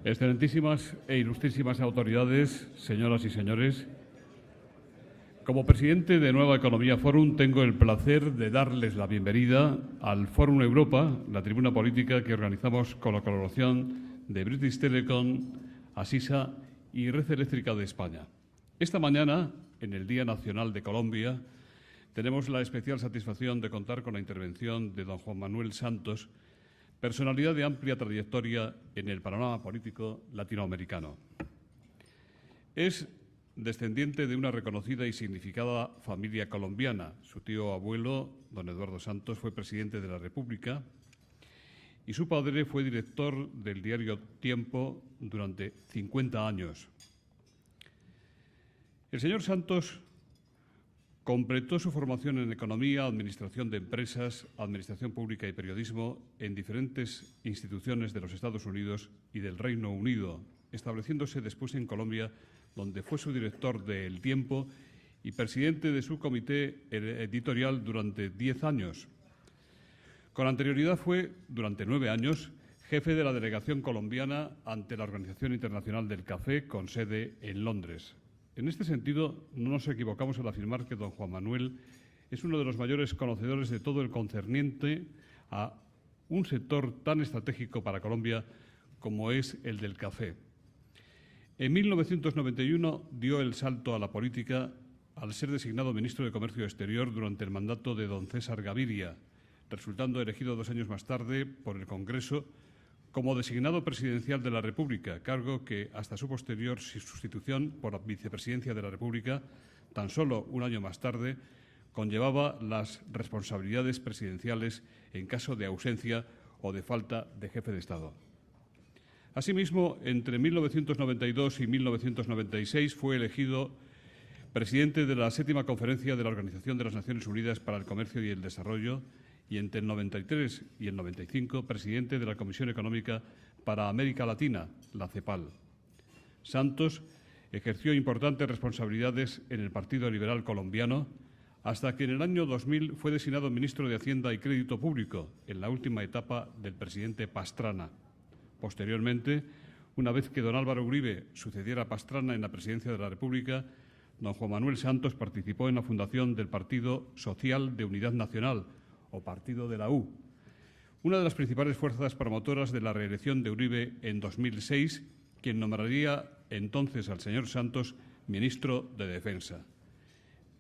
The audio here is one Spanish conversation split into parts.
Excelentísimas e ilustrísimas autoridades, señoras y señores, como presidente de Nueva Economía Forum tengo el placer de darles la bienvenida al Forum Europa, la tribuna política que organizamos con la colaboración de British Telecom, Asisa y Red Eléctrica de España. Esta mañana, en el Día Nacional de Colombia, tenemos la especial satisfacción de contar con la intervención de don Juan Manuel Santos, personalidad de amplia trayectoria en el panorama político latinoamericano. Es descendiente de una reconocida y significada familia colombiana. Su tío abuelo, don Eduardo Santos, fue presidente de la República y su padre fue director del diario Tiempo durante 50 años. El señor Santos completó su formación en Economía, Administración de Empresas, Administración Pública y Periodismo en diferentes instituciones de los Estados Unidos y del Reino Unido, estableciéndose después en Colombia, donde fue su director de El Tiempo y presidente de su comité editorial durante 10 años. Con anterioridad fue, durante 9 años, jefe de la delegación colombiana ante la Organización Internacional del Café, con sede en Londres. En este sentido, no nos equivocamos al afirmar que don Juan Manuel es uno de los mayores conocedores de todo el concerniente a un sector tan estratégico para Colombia como es el del café. En 1991 dio el salto a la política al ser designado ministro de Comercio Exterior durante el mandato de don César Gaviria, resultando elegido 2 años más tarde por el Congreso como designado presidencial de la República, cargo que, hasta su posterior sustitución por la vicepresidencia de la República, tan solo un año más tarde, conllevaba las responsabilidades presidenciales en caso de ausencia o de falta de jefe de Estado. Asimismo, entre 1992 y 1996 fue elegido presidente de la 7ª Conferencia de la Organización de las Naciones Unidas para el Comercio y el Desarrollo, y entre el 93 y el 95, presidente de la Comisión Económica para América Latina, la CEPAL. Santos ejerció importantes responsabilidades en el Partido Liberal Colombiano, hasta que en el año 2000 fue designado ministro de Hacienda y Crédito Público, en la última etapa del presidente Pastrana. Posteriormente, una vez que don Álvaro Uribe sucediera a Pastrana en la presidencia de la República, don Juan Manuel Santos participó en la fundación del Partido Social de Unidad Nacional, o Partido de la U, una de las principales fuerzas promotoras de la reelección de Uribe en 2006, quien nombraría entonces al señor Santos ministro de Defensa.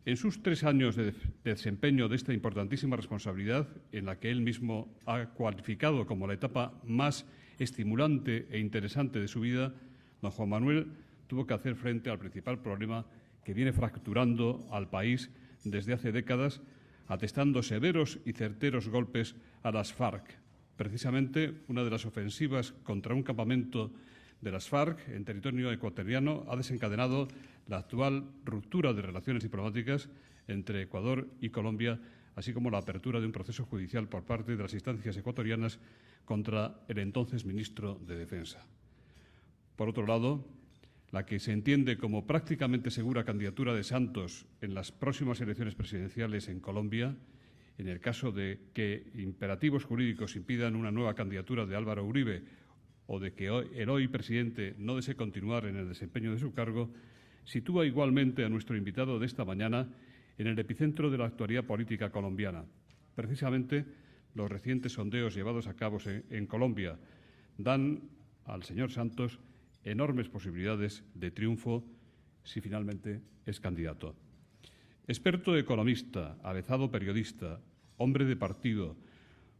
En sus 3 años de desempeño de esta importantísima responsabilidad, en la que él mismo ha cualificado como la etapa más estimulante e interesante de su vida, don Juan Manuel tuvo que hacer frente al principal problema que viene fracturando al país desde hace décadas, atestando severos y certeros golpes a las FARC. Precisamente, una de las ofensivas contra un campamento de las FARC en territorio ecuatoriano ha desencadenado la actual ruptura de relaciones diplomáticas entre Ecuador y Colombia, así como la apertura de un proceso judicial por parte de las instancias ecuatorianas contra el entonces ministro de Defensa. Por otro lado, la que se entiende como prácticamente segura candidatura de Santos en las próximas elecciones presidenciales en Colombia, en el caso de que imperativos jurídicos impidan una nueva candidatura de Álvaro Uribe o de que el hoy presidente no desee continuar en el desempeño de su cargo, sitúa igualmente a nuestro invitado de esta mañana en el epicentro de la actualidad política colombiana. Precisamente, los recientes sondeos llevados a cabo en Colombia dan al señor Santos enormes posibilidades de triunfo si finalmente es candidato. Experto economista, avezado periodista, hombre de partido,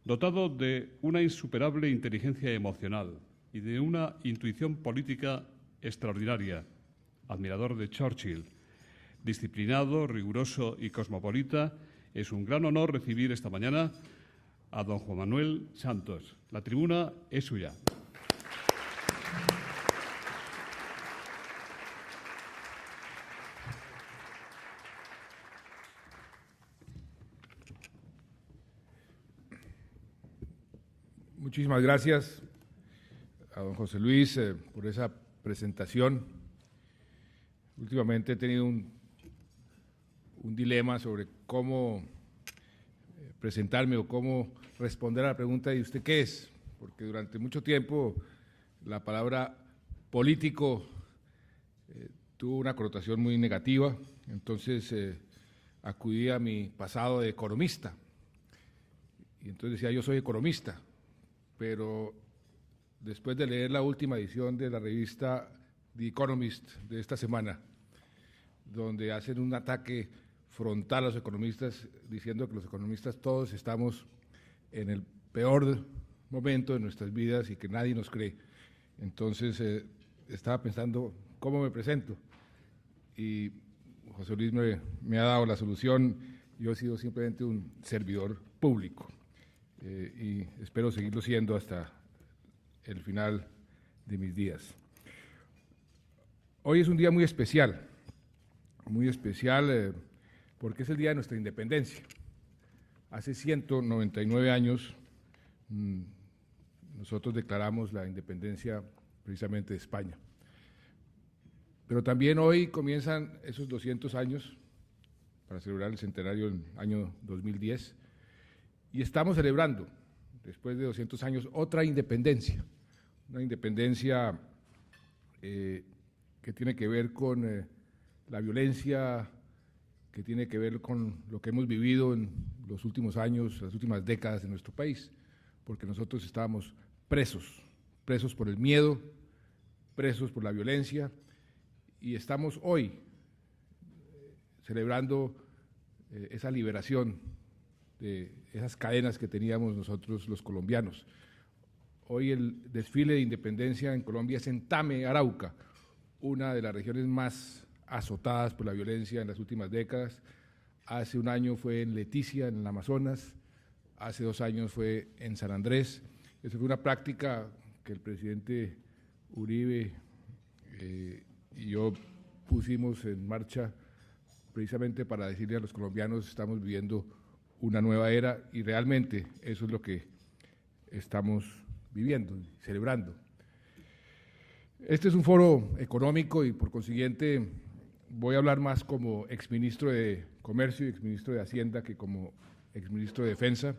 dotado de una insuperable inteligencia emocional y de una intuición política extraordinaria, admirador de Churchill, disciplinado, riguroso y cosmopolita, es un gran honor recibir esta mañana a don Juan Manuel Santos. La tribuna es suya. Muchísimas gracias a don José Luis por esa presentación. Últimamente he tenido un dilema sobre cómo presentarme o cómo responder a la pregunta ¿y usted qué es? Porque durante mucho tiempo la palabra político tuvo una connotación muy negativa, entonces acudí a mi pasado de economista, y entonces decía, yo soy economista, pero después de leer la última edición de la revista The Economist de esta semana, donde hacen un ataque frontal a los economistas, diciendo que los economistas todos estamos en el peor momento de nuestras vidas y que nadie nos cree. Entonces estaba pensando cómo me presento y José Luis me ha dado la solución. Yo he sido simplemente un servidor público y espero seguirlo siendo hasta el final de mis días. Hoy es un día muy especial porque es el día de nuestra independencia. Hace 199 años nosotros declaramos la independencia precisamente de España. Pero también hoy comienzan esos 200 años para celebrar el centenario del año 2010 y estamos celebrando, después de 200 años, otra independencia, una independencia que tiene que ver con la violencia, que tiene que ver con lo que hemos vivido en los últimos años, las últimas décadas de nuestro país, porque nosotros estábamos presos por el miedo, presos por la violencia, y estamos hoy celebrando esa liberación de esas cadenas que teníamos nosotros los colombianos. Hoy el desfile de independencia en Colombia es en Tame, Arauca, una de las regiones más azotadas por la violencia en las últimas décadas. Hace un año fue en Leticia, en el Amazonas, hace 2 años fue en San Andrés. Esa fue una práctica que el presidente Uribe y yo pusimos en marcha precisamente para decirle a los colombianos estamos viviendo una nueva era y realmente eso es lo que estamos viviendo, celebrando. Este es un foro económico y por consiguiente voy a hablar más como exministro de Comercio y exministro de Hacienda que como exministro de Defensa,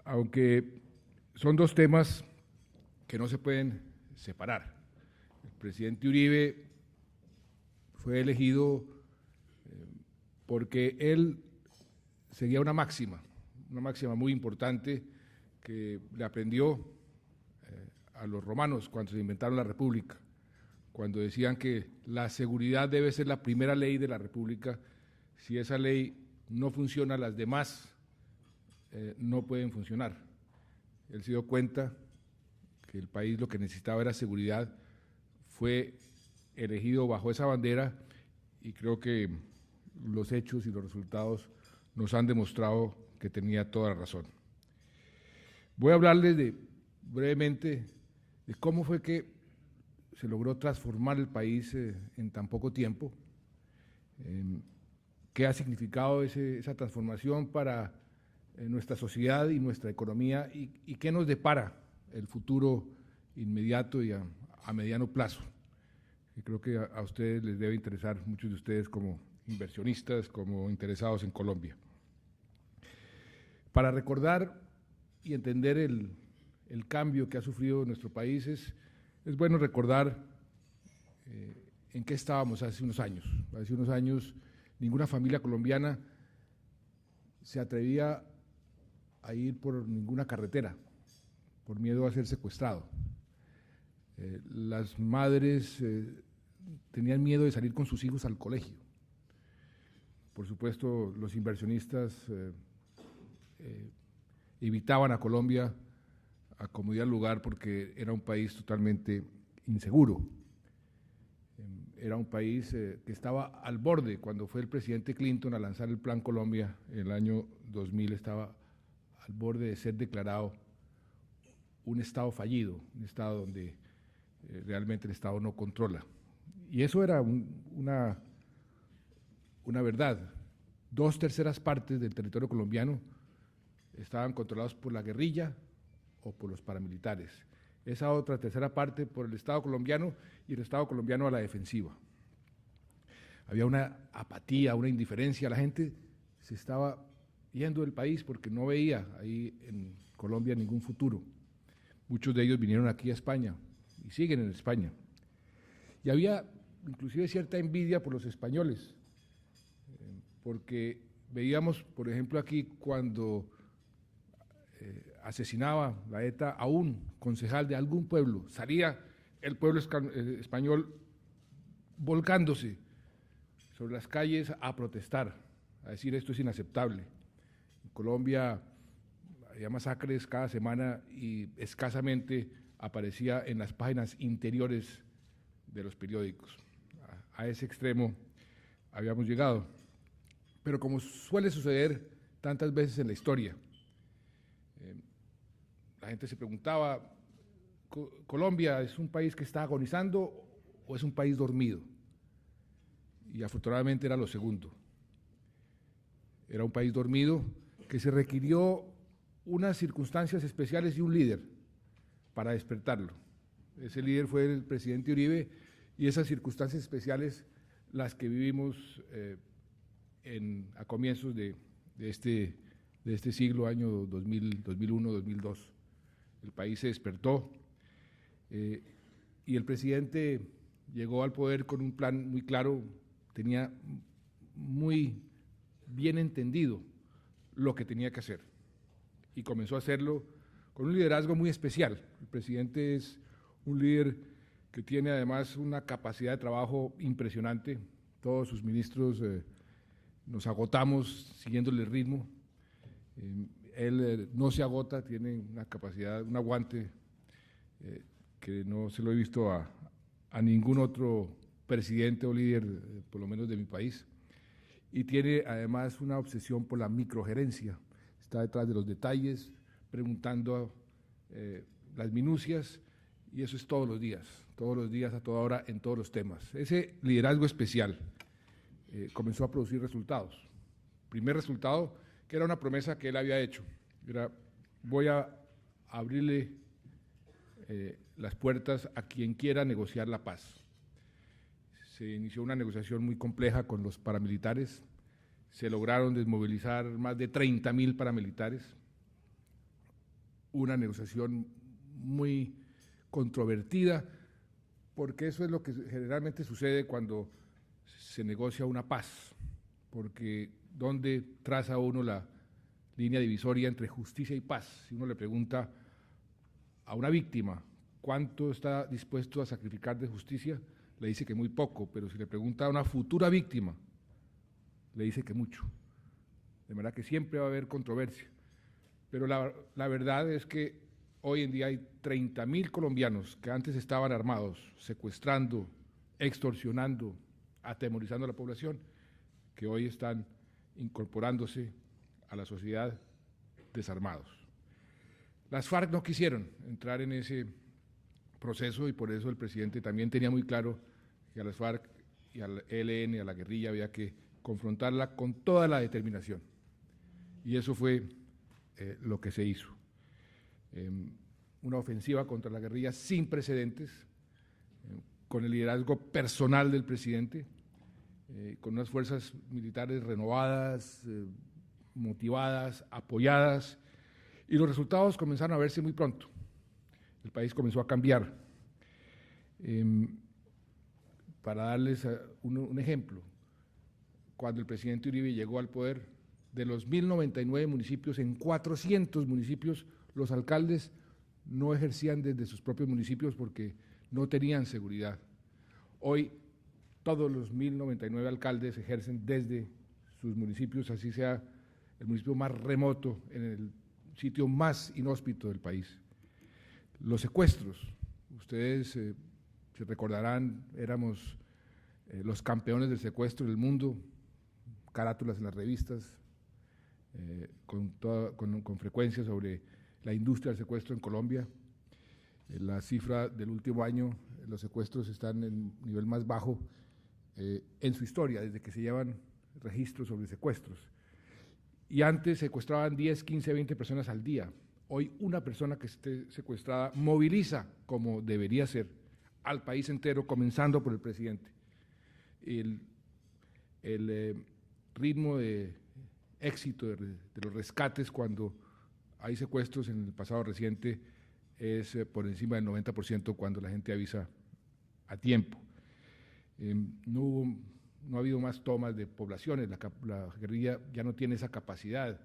aunque son 2 temas que no se pueden separar. El presidente Uribe fue elegido porque él seguía una máxima muy importante que le aprendió a los romanos cuando se inventaron la República, cuando decían que la seguridad debe ser la primera ley de la República. Si esa ley no funciona, las demás no pueden funcionar. Él se dio cuenta que el país lo que necesitaba era seguridad, fue elegido bajo esa bandera y creo que los hechos y los resultados nos han demostrado que tenía toda la razón. Voy a hablarles brevemente de cómo fue que se logró transformar el país en tan poco tiempo, qué ha significado esa transformación para nuestra sociedad y nuestra economía y qué nos depara el futuro inmediato y a mediano plazo. Y creo que a ustedes les debe interesar, muchos de ustedes como inversionistas, como interesados en Colombia. Para recordar y entender el cambio que ha sufrido nuestro país, es bueno recordar en qué estábamos hace unos años. Hace unos años ninguna familia colombiana se atrevía a ir por ninguna carretera, por miedo a ser secuestrado. Las madres tenían miedo de salir con sus hijos al colegio. Por supuesto, los inversionistas evitaban a Colombia a como ir al lugar porque era un país totalmente inseguro. Era un país que estaba al borde. Cuando fue el presidente Clinton a lanzar el Plan Colombia en el año 2000, estaba al borde de ser declarado un estado fallido, un estado donde realmente el Estado no controla. Y eso era una verdad. 2/3 partes del territorio colombiano estaban controlados por la guerrilla o por los paramilitares. Esa otra 1/3 parte por el Estado colombiano y el Estado colombiano a la defensiva. Había una apatía, una indiferencia, la gente se estaba yendo del país porque no veía ahí en Colombia ningún futuro. Muchos de ellos vinieron aquí a España y siguen en España. Y había inclusive cierta envidia por los españoles, porque veíamos, por ejemplo, aquí cuando asesinaba la ETA a un concejal de algún pueblo, salía el pueblo español volcándose sobre las calles a protestar, a decir esto es inaceptable. En Colombia había masacres cada semana y escasamente aparecía en las páginas interiores de los periódicos. A ese extremo habíamos llegado. Pero como suele suceder tantas veces en la historia, la gente se preguntaba, ¿Colombia es un país que está agonizando o es un país dormido? Y afortunadamente era lo segundo. Era un país dormido que se requirió unas circunstancias especiales y un líder para despertarlo. Ese líder fue el presidente Uribe y esas circunstancias especiales las que vivimos a comienzos de este siglo, año 2000, 2001, 2002. El país se despertó y el presidente llegó al poder con un plan muy claro, tenía muy bien entendido lo que tenía que hacer y comenzó a hacerlo con un liderazgo muy especial. El presidente es un líder que tiene además una capacidad de trabajo impresionante. Todos sus ministros nos agotamos siguiéndole el ritmo. Él no se agota, tiene una capacidad, un aguante que no se lo he visto a ningún otro presidente o líder, por lo menos de mi país. Y tiene además una obsesión por la microgerencia. Está detrás de los detalles, preguntando las minucias, y eso es todos los días, a toda hora, en todos los temas. Ese liderazgo especial comenzó a producir resultados. Primer resultado, que era una promesa que él había hecho, era: voy a abrirle las puertas a quien quiera negociar la paz. Se inició una negociación muy compleja con los paramilitares, se lograron desmovilizar más de 30.000 paramilitares, una negociación muy controvertida, porque eso es lo que generalmente sucede cuando se negocia una paz, porque ¿dónde traza uno la línea divisoria entre justicia y paz? Si uno le pregunta a una víctima cuánto está dispuesto a sacrificar de justicia, le dice que muy poco, pero si le pregunta a una futura víctima, le dice que mucho. De manera que siempre va a haber controversia. Pero la verdad es que hoy en día hay 30.000 colombianos que antes estaban armados, secuestrando, extorsionando, atemorizando a la población, que hoy están incorporándose a la sociedad desarmados. Las FARC no quisieron entrar en ese proceso y por eso el presidente también tenía muy claro que a las FARC y al ELN, a la guerrilla, había que confrontarla con toda la determinación. Y eso fue lo que se hizo. Una ofensiva contra la guerrilla sin precedentes, con el liderazgo personal del presidente, con unas fuerzas militares renovadas, motivadas, apoyadas, y los resultados comenzaron a verse muy pronto. El país comenzó a cambiar. Para darles un ejemplo, cuando el presidente Uribe llegó al poder, de los 1.099 municipios, en 400 municipios los alcaldes no ejercían desde sus propios municipios porque no tenían seguridad. Hoy todos los 1.099 alcaldes ejercen desde sus municipios, así sea el municipio más remoto, en el sitio más inhóspito del país. Los secuestros, ustedes se recordarán, éramos los campeones del secuestro del mundo, carátulas en las revistas, con frecuencia sobre la industria del secuestro en Colombia. La cifra del último año, los secuestros están en el nivel más bajo en su historia, desde que se llevan registros sobre secuestros. Y antes secuestraban 10, 15, 20 personas al día. Hoy una persona que esté secuestrada moviliza, como debería ser, al país entero, comenzando por el presidente. El ritmo de éxito de los rescates cuando hay secuestros en el pasado reciente es por encima del 90% cuando la gente avisa a tiempo. No ha habido más tomas de poblaciones, la guerrilla ya no tiene esa capacidad,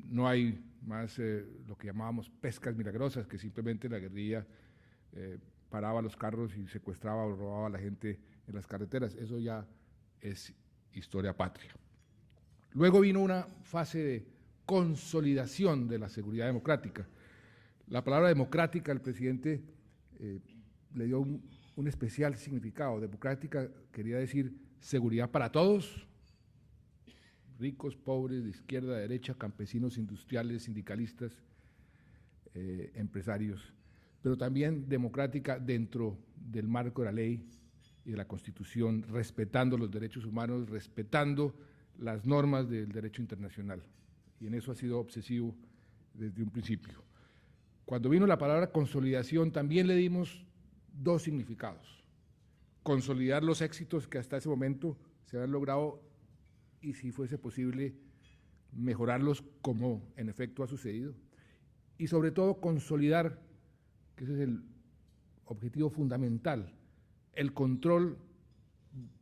no hay más lo que llamábamos pescas milagrosas, que simplemente la guerrilla paraba los carros y secuestraba o robaba a la gente en las carreteras. Eso ya es historia patria. Luego vino una fase de consolidación de la seguridad democrática. La palabra democrática, el presidente le dio un especial significado. Democrática quería decir seguridad para todos, ricos, pobres, de izquierda, de derecha, campesinos, industriales, sindicalistas, empresarios, pero también democrática dentro del marco de la ley y de la Constitución, respetando los derechos humanos, respetando las normas del derecho internacional. Y en eso ha sido obsesivo desde un principio. Cuando vino la palabra consolidación, también le dimos dos significados. Consolidar los éxitos que hasta ese momento se habían logrado y, si fuese posible, mejorarlos como en efecto ha sucedido. Y sobre todo consolidar, que ese es el objetivo fundamental, el control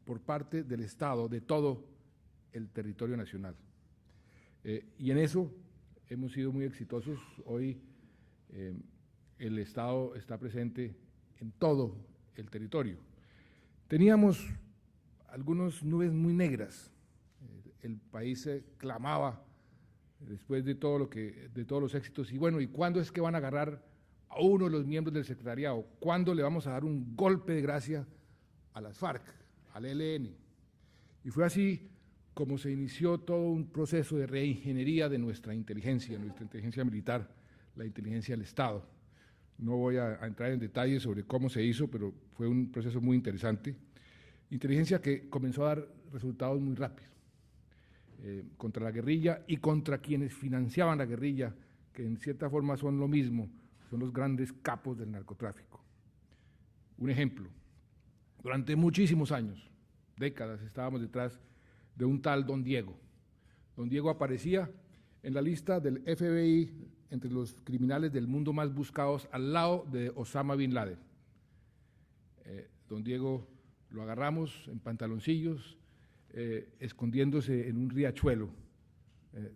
por parte del Estado de todo el territorio nacional. Y en eso hemos sido muy exitosos. Hoy el Estado está presente en todo el territorio. Teníamos algunas nubes muy negras. El país clamaba después de todo de todos los éxitos, y bueno, ¿y cuándo es que van a agarrar a uno de los miembros del secretariado? ¿Cuándo le vamos a dar un golpe de gracia a las FARC, al ELN? Y fue así como se inició todo un proceso de reingeniería de nuestra inteligencia militar, la inteligencia del Estado. No voy a entrar en detalles sobre cómo se hizo, pero fue un proceso muy interesante. Inteligencia que comenzó a dar resultados muy rápidos contra la guerrilla y contra quienes financiaban la guerrilla, que en cierta forma son lo mismo, son los grandes capos del narcotráfico. Un ejemplo, durante muchísimos años, décadas, estábamos detrás de un tal Don Diego. Don Diego aparecía en la lista del FBI entre los criminales del mundo más buscados, al lado de Osama Bin Laden. Don Diego lo agarramos en pantaloncillos, escondiéndose en un riachuelo,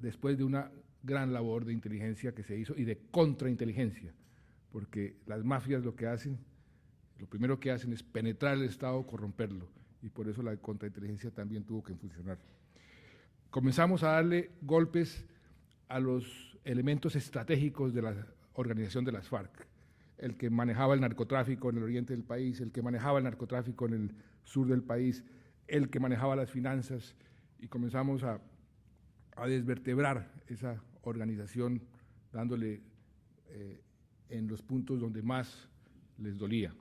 después de una gran labor de inteligencia que se hizo y de contrainteligencia, porque las mafias lo primero que hacen es penetrar el Estado, corromperlo, y por eso la contrainteligencia también tuvo que funcionar. Comenzamos a darle golpes a los elementos estratégicos de la organización de las FARC, el que manejaba el narcotráfico en el oriente del país, el que manejaba el narcotráfico en el sur del país, el que manejaba las finanzas, y comenzamos a desvertebrar esa organización, dándole en los puntos donde más les dolía.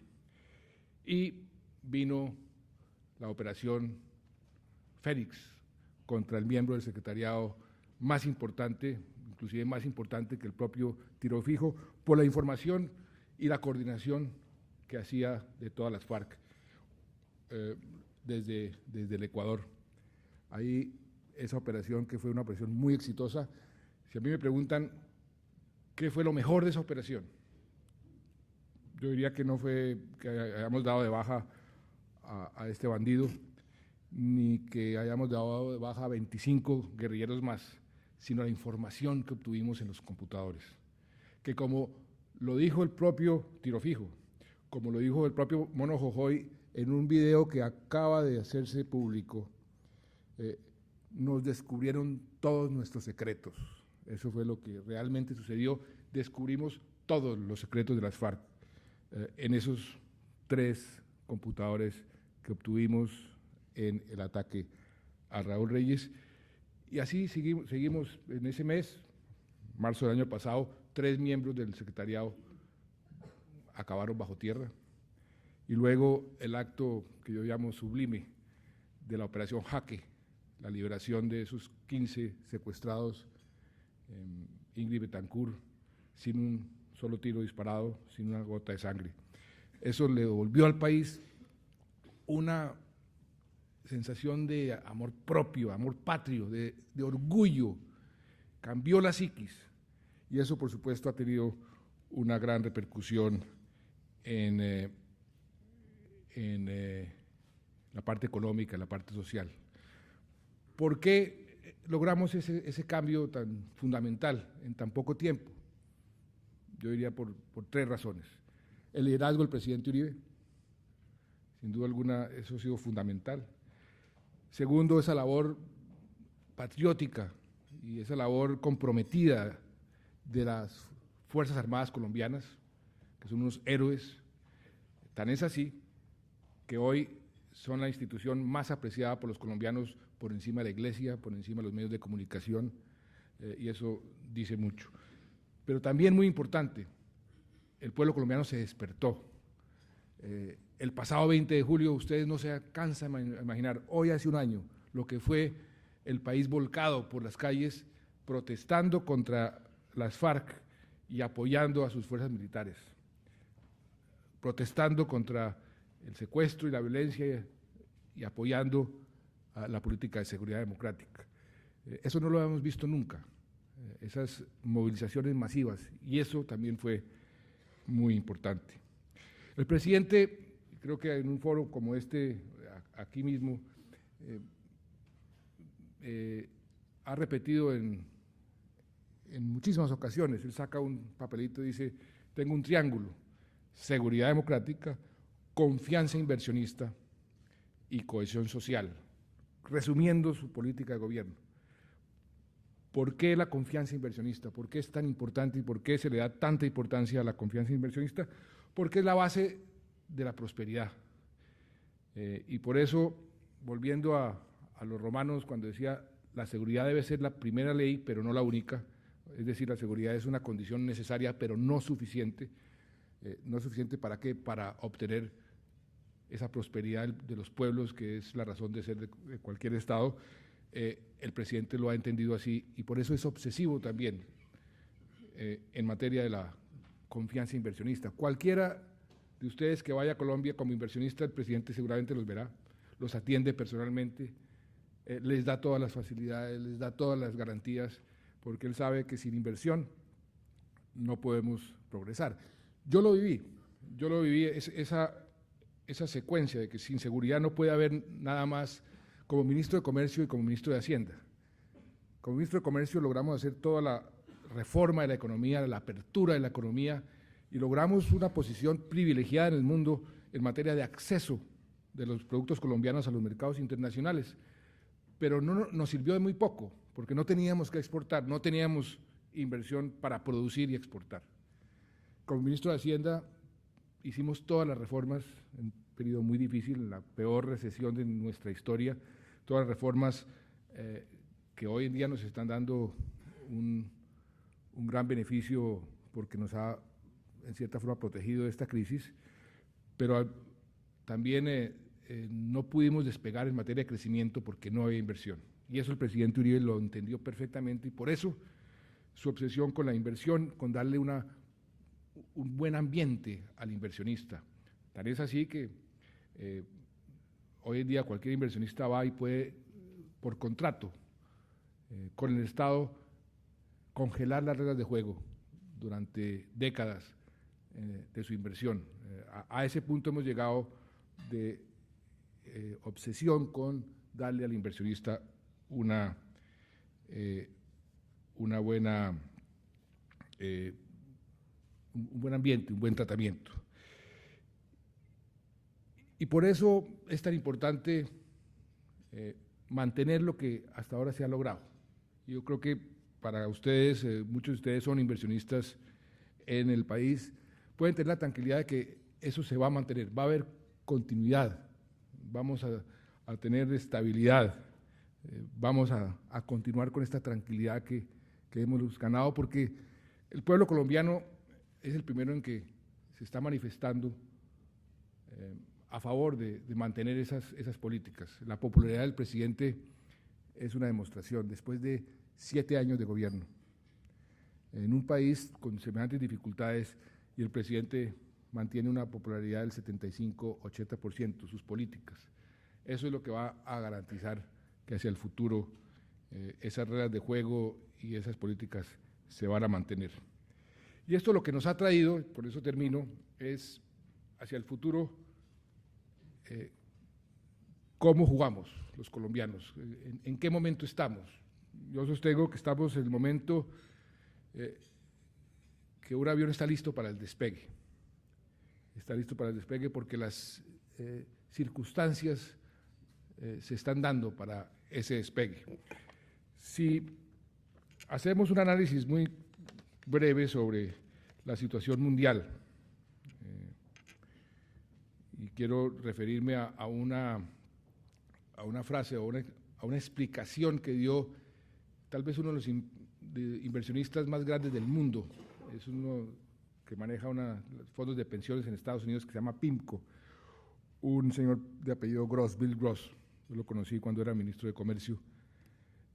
Y vino la operación Fénix contra el miembro del secretariado más importante, inclusive más importante que el propio Tiro Fijo, por la información y la coordinación que hacía de todas las FARC desde el Ecuador. Ahí esa operación, que fue una operación muy exitosa. Si a mí me preguntan qué fue lo mejor de esa operación, yo diría que no fue que hayamos dado de baja a este bandido, ni que hayamos dado de baja a 25 guerrilleros más, sino la información que obtuvimos en los computadores, que, como lo dijo el propio Tiro Fijo, como lo dijo el propio Mono Jojoy en un video que acaba de hacerse público, nos descubrieron todos nuestros secretos. Eso fue lo que realmente sucedió. Descubrimos todos los secretos de las FARC en esos 3 computadores que obtuvimos en el ataque a Raúl Reyes. Y así seguimos en ese mes, marzo del año pasado, 3 miembros del secretariado acabaron bajo tierra. Y luego el acto que yo llamo sublime de la operación Jaque, la liberación de esos 15 secuestrados, Ingrid Betancourt, sin un solo tiro disparado, sin una gota de sangre. Eso le devolvió al país una sensación de amor propio, amor patrio, de orgullo, cambió la psiquis, y eso, por supuesto, ha tenido una gran repercusión en la parte económica, la parte social. ¿Por qué logramos ese cambio tan fundamental en tan poco tiempo? Yo diría por 3 razones. El liderazgo del presidente Uribe, sin duda alguna eso ha sido fundamental. Segundo, esa labor patriótica y esa labor comprometida de las Fuerzas Armadas colombianas, que son unos héroes. Tan es así que hoy son la institución más apreciada por los colombianos por encima de la Iglesia, por encima de los medios de comunicación, y eso dice mucho. Pero también muy importante, el pueblo colombiano se despertó. El pasado 20 de julio, ustedes no se alcanzan a imaginar, hoy hace un año, lo que fue el país volcado por las calles protestando contra las FARC y apoyando a sus fuerzas militares, protestando contra el secuestro y la violencia y apoyando a la política de seguridad democrática. Eso no lo habíamos visto nunca, esas movilizaciones masivas, y eso también fue muy importante. El presidente, creo que en un foro como este, aquí mismo, ha repetido en muchísimas ocasiones, él saca un papelito y dice, tengo un triángulo: seguridad democrática, confianza inversionista y cohesión social, resumiendo su política de gobierno. ¿Por qué la confianza inversionista? ¿Por qué es tan importante y por qué se le da tanta importancia a la confianza inversionista? Porque es la base de la prosperidad. Y por eso, volviendo a los romanos, cuando decía la seguridad debe ser la primera ley, pero no la única, es decir, la seguridad es una condición necesaria, pero no suficiente. ¿No suficiente para qué? Para obtener esa prosperidad de los pueblos, que es la razón de ser de cualquier Estado. El presidente lo ha entendido así y por eso es obsesivo también en materia de la confianza inversionista. Cualquiera de ustedes que vaya a Colombia como inversionista, el presidente seguramente los verá, los atiende personalmente, les da todas las facilidades, les da todas las garantías, porque él sabe que sin inversión no podemos progresar. Yo lo viví, esa secuencia de que sin seguridad no puede haber nada más. Como ministro de Comercio y como ministro de Hacienda. Como ministro de Comercio logramos hacer toda la reforma de la economía, la apertura de la economía, y logramos una posición privilegiada en el mundo en materia de acceso de los productos colombianos a los mercados internacionales. Pero no nos sirvió de muy poco, porque no teníamos que exportar, no teníamos inversión para producir y exportar. Como ministro de Hacienda hicimos todas las reformas en un periodo muy difícil, en la peor recesión de nuestra historia, todas las reformas que hoy en día nos están dando un gran beneficio porque nos ha, en cierta forma, protegido de esta crisis, pero también no pudimos despegar en materia de crecimiento porque no había inversión. Y eso el presidente Uribe lo entendió perfectamente y por eso su obsesión con la inversión, con darle un buen ambiente al inversionista. Tal es así que hoy en día cualquier inversionista va y puede, por contrato, con el Estado, congelar las reglas de juego durante décadas de su inversión. A ese punto hemos llegado de obsesión con darle al inversionista un buen ambiente, un buen tratamiento. Y por eso es tan importante mantener lo que hasta ahora se ha logrado. Yo creo que para ustedes, muchos de ustedes son inversionistas en el país, pueden tener la tranquilidad de que eso se va a mantener, va a haber continuidad, vamos a tener estabilidad, vamos a continuar con esta tranquilidad que hemos ganado, porque el pueblo colombiano es el primero en que se está manifestando a favor de mantener esas políticas. La popularidad del presidente es una demostración, después de 7 años de gobierno, en un país con semejantes dificultades, y el presidente mantiene una popularidad del 75-80%, sus políticas. Eso es lo que va a garantizar que hacia el futuro esas reglas de juego y esas políticas se van a mantener. Y esto lo que nos ha traído, por eso termino, es hacia el futuro cómo jugamos los colombianos, en qué momento estamos. Yo sostengo que estamos en el momento que un avión está listo para el despegue. Está listo para el despegue porque las circunstancias se están dando para ese despegue. Si hacemos un análisis muy breve sobre la situación mundial, y quiero referirme a una frase o a una explicación que dio tal vez uno de los inversionistas más grandes del mundo, es uno que maneja los fondos de pensiones en Estados Unidos que se llama PIMCO, un señor de apellido Gross, Bill Gross, yo lo conocí cuando era ministro de Comercio.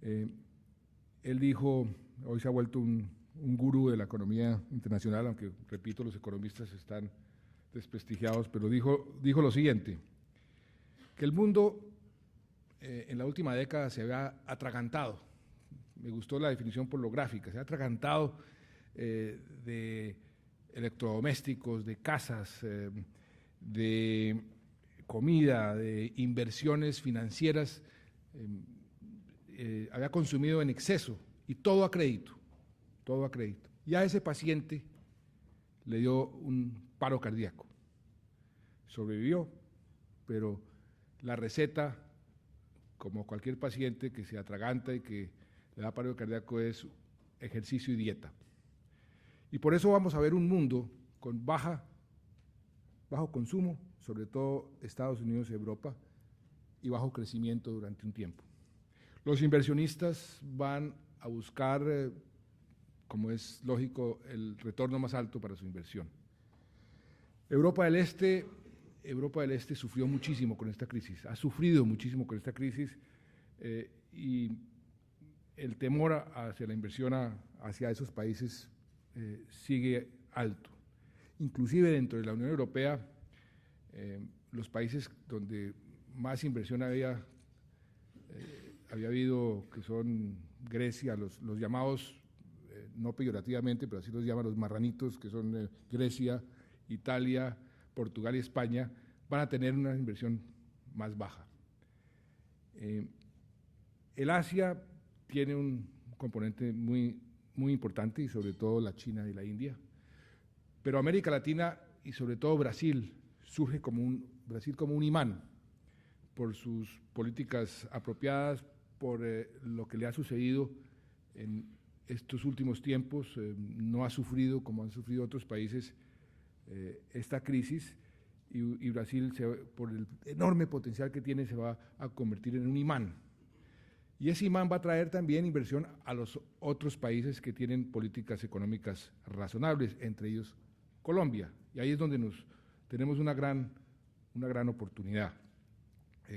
Él dijo, hoy se ha vuelto un gurú de la economía internacional, aunque, repito, los economistas están desprestigiados, pero dijo lo siguiente, que el mundo en la última década se había atragantado, me gustó la definición por lo gráfica, se ha atragantado de electrodomésticos, de casas, de comida, de inversiones financieras, había consumido en exceso y todo a crédito, todo a crédito. Y a ese paciente le dio un paro cardíaco. Sobrevivió, pero la receta, como cualquier paciente que se atraganta y que le da paro cardíaco, es ejercicio y dieta. Y por eso vamos a ver un mundo con bajo consumo, sobre todo Estados Unidos y Europa, y bajo crecimiento durante un tiempo. Los inversionistas van a buscar, como es lógico, el retorno más alto para su inversión. Europa del Este sufrió muchísimo con esta crisis, ha sufrido muchísimo con esta crisis y el temor hacia la inversión hacia esos países sigue alto. Inclusive dentro de la Unión Europea, los países donde más inversión había habido, que son Grecia, los llamados, no peyorativamente, pero así los llaman los marranitos, que son Grecia, Italia, Portugal y España, van a tener una inversión más baja. El Asia tiene un componente muy importante, y sobre todo la China y la India, pero América Latina y sobre todo Brasil surge como un imán por sus políticas apropiadas, por lo que le ha sucedido en estos últimos tiempos, no ha sufrido como han sufrido otros países esta crisis, y Brasil, por el enorme potencial que tiene, se va a convertir en un imán. Y ese imán va a traer también inversión a los otros países que tienen políticas económicas razonables, entre ellos Colombia. Y ahí es donde tenemos una gran oportunidad.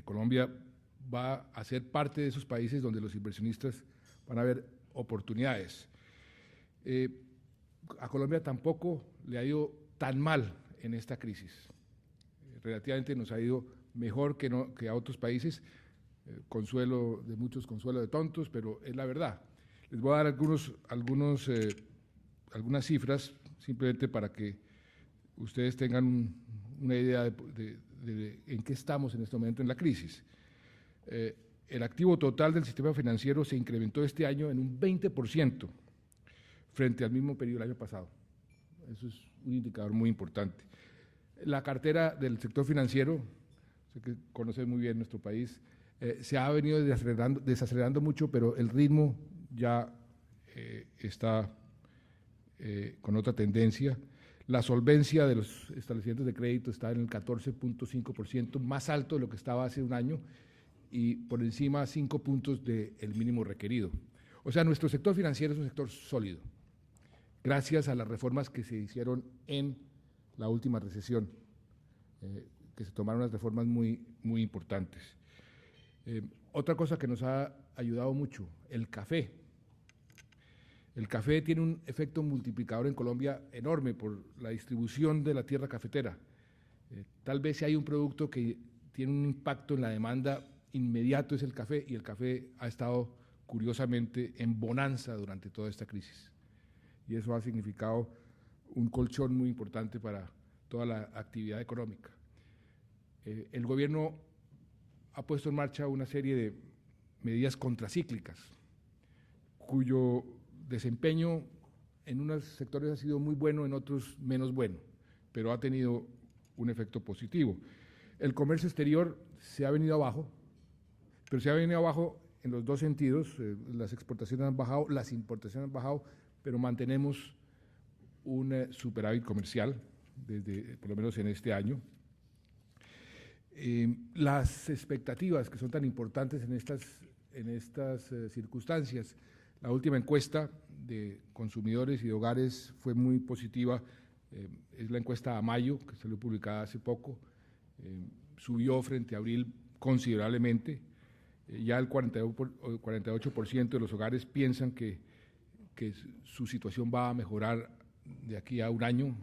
Colombia va a ser parte de esos países donde los inversionistas van a ver oportunidades. A Colombia tampoco le ha ido tan mal en esta crisis. Relativamente nos ha ido mejor que a otros países. Consuelo de muchos, consuelo de tontos, pero es la verdad. Les voy a dar algunas cifras, simplemente para que ustedes tengan una idea de en qué estamos en este momento en la crisis. El activo total del sistema financiero se incrementó este año en un 20% frente al mismo periodo del año pasado. Eso es un indicador muy importante. La cartera del sector financiero, sé que conocen muy bien nuestro país, se ha venido desacelerando mucho, pero el ritmo ya está con otra tendencia. La solvencia de los establecimientos de crédito está en el 14.5%, más alto de lo que estaba hace un año y por encima 5 puntos del mínimo requerido. O sea, nuestro sector financiero es un sector sólido, gracias a las reformas que se hicieron en la última recesión, que se tomaron unas reformas muy importantes. Otra cosa que nos ha ayudado mucho, el café. El café tiene un efecto multiplicador en Colombia enorme por la distribución de la tierra cafetera. Tal vez si hay un producto que tiene un impacto en la demanda inmediato es el café, y el café ha estado curiosamente en bonanza durante toda esta crisis. Y eso ha significado un colchón muy importante para toda la actividad económica. El gobierno ha puesto en marcha una serie de medidas contracíclicas, cuyo desempeño en unos sectores ha sido muy bueno, en otros menos bueno, pero ha tenido un efecto positivo. El comercio exterior se ha venido abajo, pero se ha venido abajo en los dos sentidos. Las exportaciones han bajado, las importaciones han bajado, pero mantenemos un superávit comercial, por lo menos en este año. Las expectativas que son tan importantes en estas circunstancias. La última encuesta de consumidores y de hogares fue muy positiva, es la encuesta a mayo, que salió publicada hace poco, subió frente a abril considerablemente, ya el 48% de los hogares piensan que su situación va a mejorar de aquí a un año.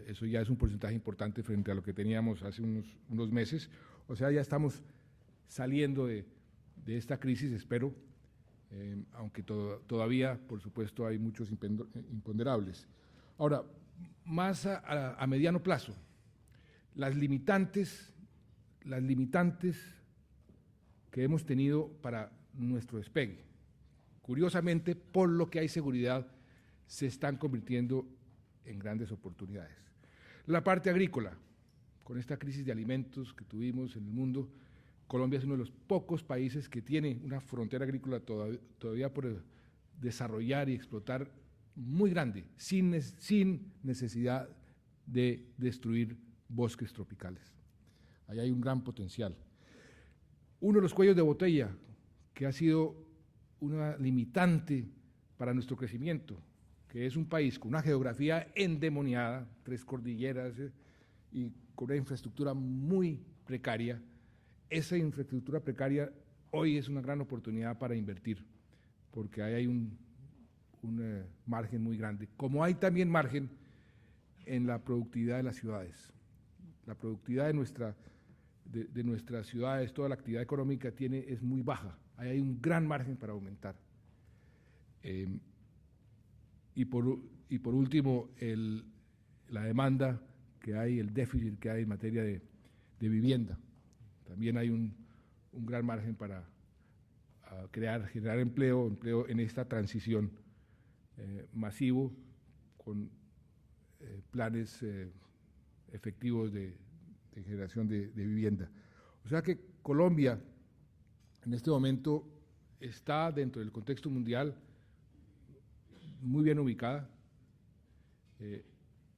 Eso ya es un porcentaje importante frente a lo que teníamos hace unos meses. O sea, ya estamos saliendo de esta crisis, espero, aunque todavía, por supuesto, hay muchos imponderables. Ahora, más a mediano plazo, las limitantes que hemos tenido para nuestro despegue, curiosamente, por lo que hay seguridad, se están convirtiendo en grandes oportunidades. La parte agrícola, con esta crisis de alimentos que tuvimos en el mundo, Colombia es uno de los pocos países que tiene una frontera agrícola todavía por desarrollar y explotar muy grande, sin necesidad de destruir bosques tropicales. Ahí hay un gran potencial. Uno de los cuellos de botella que ha sido una limitante para nuestro crecimiento, que es un país con una geografía endemoniada, 3 cordilleras y con una infraestructura muy precaria. Esa infraestructura precaria hoy es una gran oportunidad para invertir, porque ahí hay un margen muy grande, como hay también margen en la productividad de las ciudades. La productividad de nuestras ciudades, toda la actividad económica es muy baja, ahí hay un gran margen para aumentar. Y por último, la demanda que hay, el déficit que hay en materia de vivienda. También hay un gran margen para generar empleo en esta transición masivo, con planes efectivos de generación de vivienda. O sea que Colombia en este momento está dentro del contexto mundial muy bien ubicada.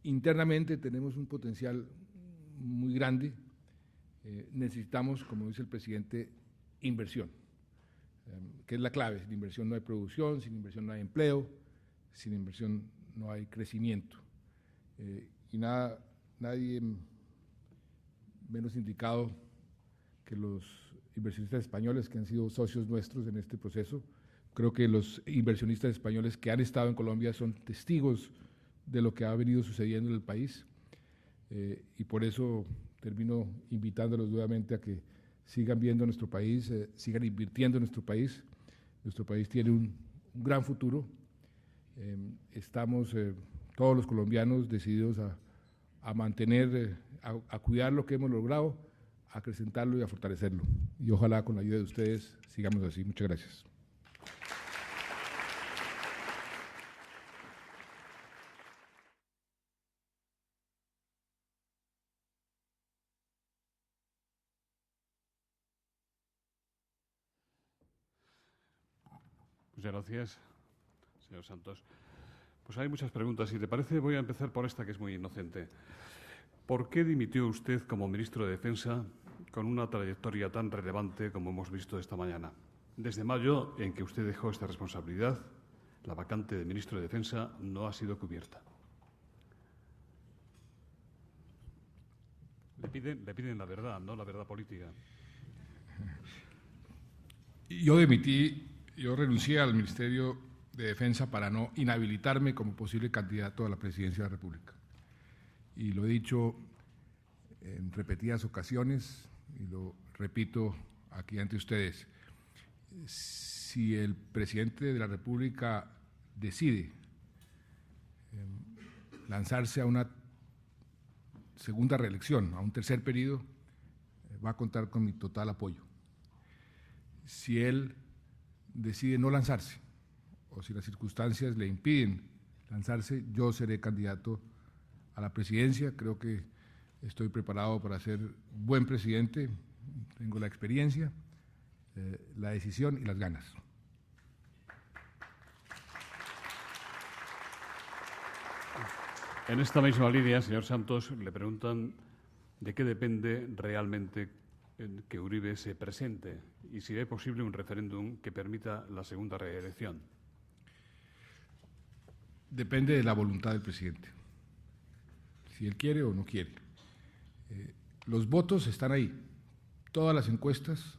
Internamente tenemos un potencial muy grande. Necesitamos, como dice el presidente, inversión, que es la clave. Sin inversión no hay producción, sin inversión no hay empleo, sin inversión no hay crecimiento. Y nadie menos indicado que los inversionistas españoles que han sido socios nuestros en este proceso. Creo que los inversionistas españoles que han estado en Colombia son testigos de lo que ha venido sucediendo en el país, y por eso termino invitándolos nuevamente a que sigan viendo nuestro país, sigan invirtiendo en nuestro país. Nuestro país tiene un gran futuro. Estamos todos los colombianos decididos a mantener, a cuidar lo que hemos logrado, a acrecentarlo y a fortalecerlo. Y ojalá con la ayuda de ustedes sigamos así. Muchas gracias. Muchas gracias, señor Santos. Pues hay muchas preguntas. Si te parece, voy a empezar por esta, que es muy inocente. ¿Por qué dimitió usted como ministro de Defensa con una trayectoria tan relevante como hemos visto esta mañana? Desde mayo, en que usted dejó esta responsabilidad, la vacante de ministro de Defensa no ha sido cubierta. Le piden la verdad, no la verdad política. Yo renuncié al Ministerio de Defensa para no inhabilitarme como posible candidato a la presidencia de la República. Y lo he dicho en repetidas ocasiones y lo repito aquí ante ustedes. Si el presidente de la República decide lanzarse a una segunda reelección, a un tercer periodo, va a contar con mi total apoyo. si él decide no lanzarse o si las circunstancias le impiden lanzarse, yo seré candidato a la presidencia. Creo que estoy preparado para ser buen presidente, tengo la experiencia, la decisión y las ganas. En esta misma línea, señor Santos, le preguntan de qué depende realmente que Uribe se presente y si es posible un referéndum que permita la segunda reelección. Depende de la voluntad del presidente, si él quiere o no quiere. Los votos están ahí. Todas las encuestas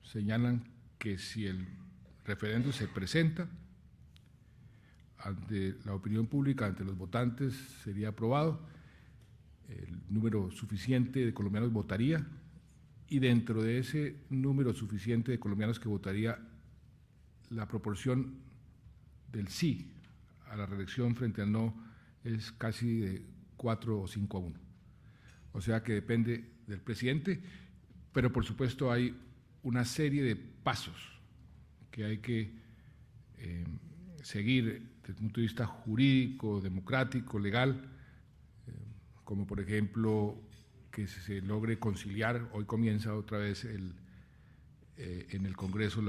señalan que si el referéndum se presenta ante la opinión pública, ante los votantes, sería aprobado, el número suficiente de colombianos votaría y dentro de ese número suficiente de colombianos que votaría, la proporción del sí a la reelección frente al no es casi de 4 o 5 a 1. O sea que depende del presidente, pero por supuesto hay una serie de pasos que hay que seguir desde el punto de vista jurídico, democrático, legal, como por ejemplo que se logre conciliar. Hoy comienza otra vez en el Congreso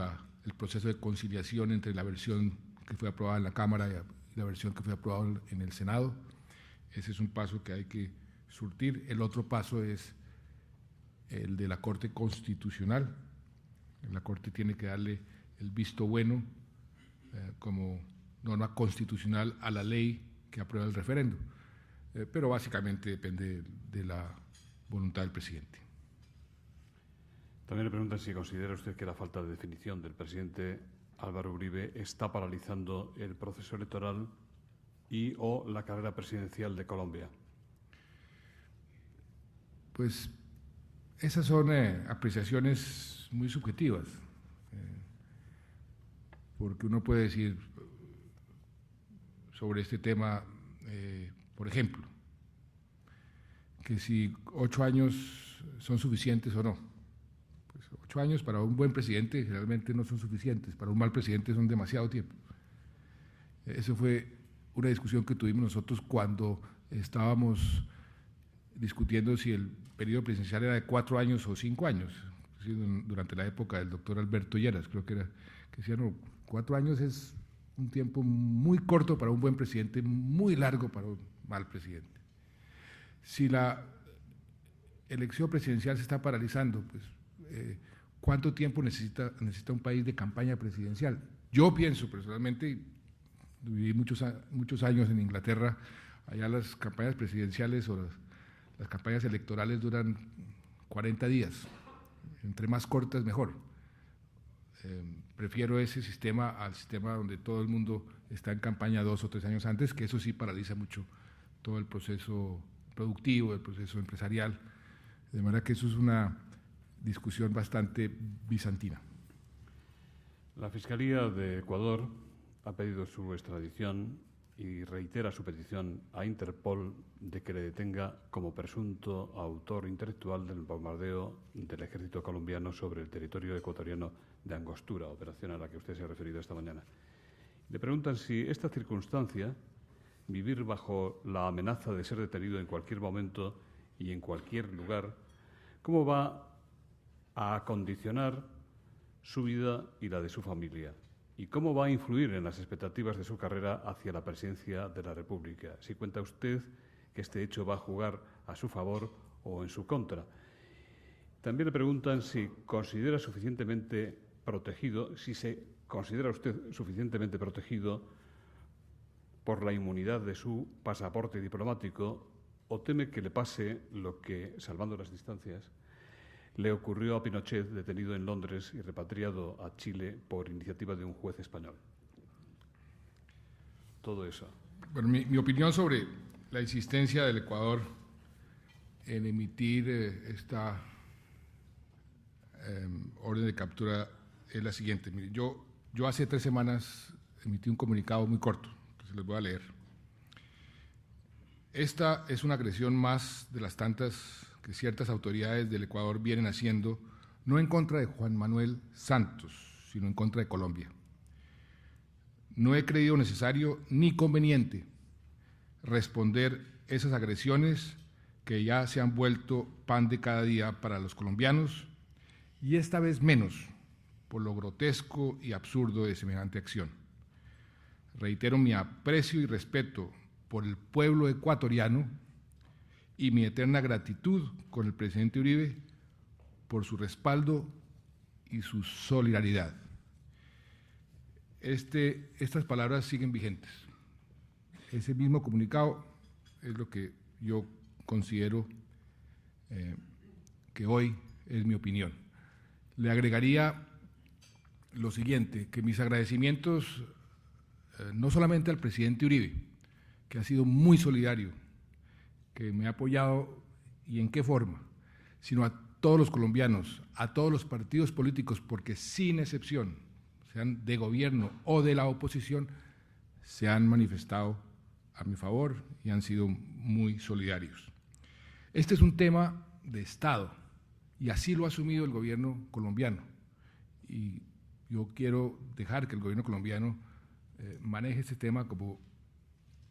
el proceso de conciliación entre la versión que fue aprobada en la Cámara y la versión que fue aprobada en el Senado. Ese es un paso que hay que surtir. El otro paso es el de la Corte Constitucional. La Corte tiene que darle el visto bueno como norma constitucional a la ley que aprueba el referéndum, pero básicamente depende de la voluntad del presidente. También le preguntan si considera usted que la falta de definición del presidente Álvaro Uribe está paralizando el proceso electoral y o la carrera presidencial de Colombia. Pues esas son apreciaciones muy subjetivas, porque uno puede decir sobre este tema, por ejemplo, que si 8 años son suficientes o no. Pues 8 años para un buen presidente realmente no son suficientes, para un mal presidente son demasiado tiempo. Eso fue una discusión que tuvimos nosotros cuando estábamos discutiendo si el periodo presidencial era de 4 años o 5 años, durante la época del doctor Alberto Lleras, creo que era, que decía, no, 4 años es un tiempo muy corto para un buen presidente, muy largo para un mal presidente. Si la elección presidencial se está paralizando, pues, ¿cuánto tiempo necesita un país de campaña presidencial? Yo pienso personalmente, viví muchos años en Inglaterra, allá las campañas presidenciales o las campañas electorales duran 40 días, entre más cortas mejor. Prefiero ese sistema al sistema donde todo el mundo está en campaña 2 o 3 años antes, que eso sí paraliza mucho todo el proceso productivo, el proceso empresarial, de manera que eso es una discusión bastante bizantina. La Fiscalía de Ecuador ha pedido su extradición y reitera su petición a Interpol de que le detenga como presunto autor intelectual del bombardeo del ejército colombiano sobre el territorio ecuatoriano de Angostura, operación a la que usted se ha referido esta mañana. Le preguntan si esta circunstancia, vivir bajo la amenaza de ser detenido en cualquier momento y en cualquier lugar, ¿cómo va a condicionar su vida y la de su familia? ¿Y cómo va a influir en las expectativas de su carrera hacia la presidencia de la República? Si cuenta usted que este hecho va a jugar a su favor o en su contra. También le preguntan si considera suficientemente protegido, si se considera usted suficientemente protegido por la inmunidad de su pasaporte diplomático o teme que le pase lo que, salvando las distancias, le ocurrió a Pinochet, detenido en Londres y repatriado a Chile por iniciativa de un juez español. Todo eso. Bueno, mi opinión sobre la insistencia del Ecuador en emitir esta orden de captura es la siguiente. Mire, yo hace 3 semanas emití un comunicado muy corto, que se les voy a leer. Esta es una agresión más de las tantas que ciertas autoridades del Ecuador vienen haciendo no en contra de Juan Manuel Santos, sino en contra de Colombia. No he creído necesario ni conveniente responder esas agresiones que ya se han vuelto pan de cada día para los colombianos, y esta vez menos por lo grotesco y absurdo de semejante acción. Reitero mi aprecio y respeto por el pueblo ecuatoriano y mi eterna gratitud con el presidente Uribe por su respaldo y su solidaridad. Estas palabras siguen vigentes. Ese mismo comunicado es lo que yo considero que hoy es mi opinión. Le agregaría lo siguiente, que mis agradecimientos no solamente al presidente Uribe, que ha sido muy solidario, que me ha apoyado y en qué forma, sino a todos los colombianos, a todos los partidos políticos, porque sin excepción, sean de gobierno o de la oposición, se han manifestado a mi favor y han sido muy solidarios. Este es un tema de Estado y así lo ha asumido el gobierno colombiano, y yo quiero dejar que el gobierno colombiano maneje este tema como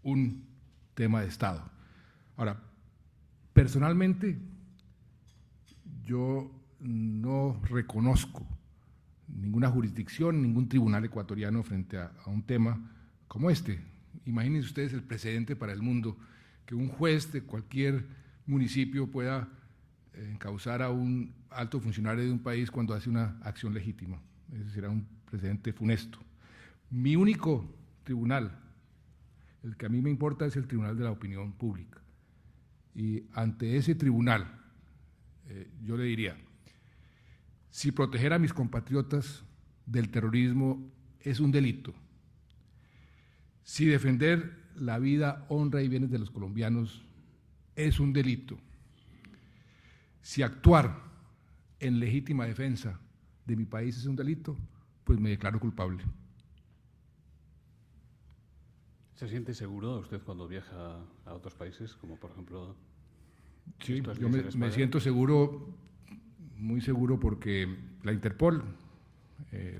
un tema de Estado. Ahora, personalmente, yo no reconozco ninguna jurisdicción, ningún tribunal ecuatoriano frente a un tema como este. Imagínense ustedes el precedente para el mundo, que un juez de cualquier municipio pueda encausar a un alto funcionario de un país cuando hace una acción legítima. Ese será un precedente funesto. Mi único tribunal, el que a mí me importa, es el Tribunal de la Opinión Pública. Y ante ese tribunal, yo le diría, si proteger a mis compatriotas del terrorismo es un delito, si defender la vida, honra y bienes de los colombianos es un delito, si actuar en legítima defensa de mi país es un delito, pues me declaro culpable. ¿Se siente seguro usted cuando viaja a otros países, como por ejemplo? Sí, yo me siento seguro, muy seguro, porque la Interpol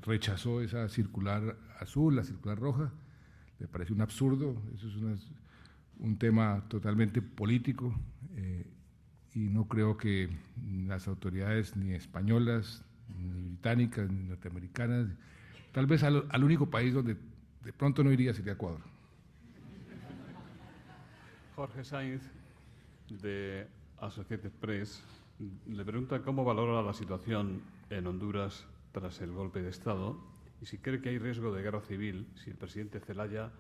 rechazó esa circular azul, la circular roja. Me parece un absurdo, eso es un tema totalmente político, y no creo que las autoridades ni españolas, ni británicas, ni norteamericanas, tal vez al único país donde de pronto no iría sería Ecuador. Jorge Sainz, de Associated Press, le pregunta cómo valora la situación en Honduras tras el golpe de Estado y si cree que hay riesgo de guerra civil si el presidente Zelaya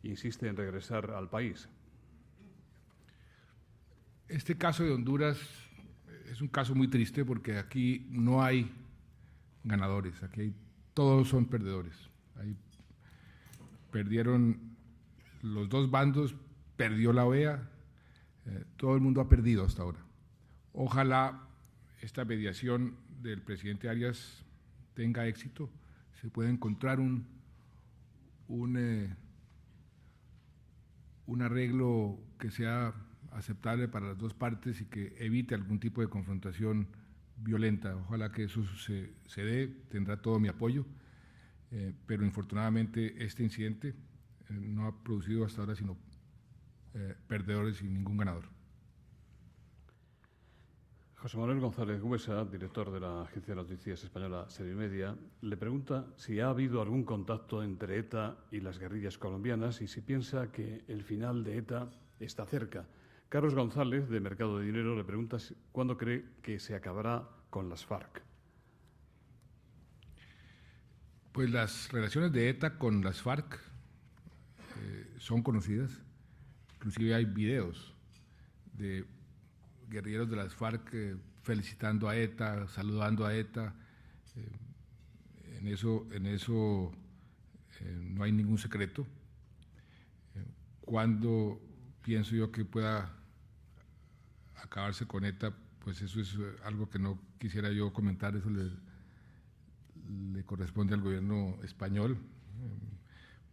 insiste en regresar al país. Este caso de Honduras es un caso muy triste porque aquí no hay ganadores, aquí todos son perdedores. Ahí perdieron los dos bandos, perdió la OEA, todo el mundo ha perdido hasta ahora. Ojalá esta mediación del presidente Arias tenga éxito, se pueda encontrar un arreglo que sea aceptable para las dos partes y que evite algún tipo de confrontación violenta. Ojalá que eso se dé, tendrá todo mi apoyo, pero infortunadamente este incidente no ha producido hasta ahora sino perdedores y ningún ganador. José Manuel González Huesa, director de la agencia de noticias española Servimedia, le pregunta si ha habido algún contacto entre ETA y las guerrillas colombianas y si piensa que el final de ETA está cerca. Carlos González, de Mercado de Dinero, le pregunta cuándo cree que se acabará con las FARC. Pues las relaciones de ETA con las FARC son conocidas, inclusive hay videos de guerrilleros de las FARC felicitando a ETA, saludando a ETA. En eso no hay ningún secreto. Cuando pienso yo que pueda acabarse con ETA, pues eso es algo que no quisiera yo comentar, eso le corresponde al gobierno español.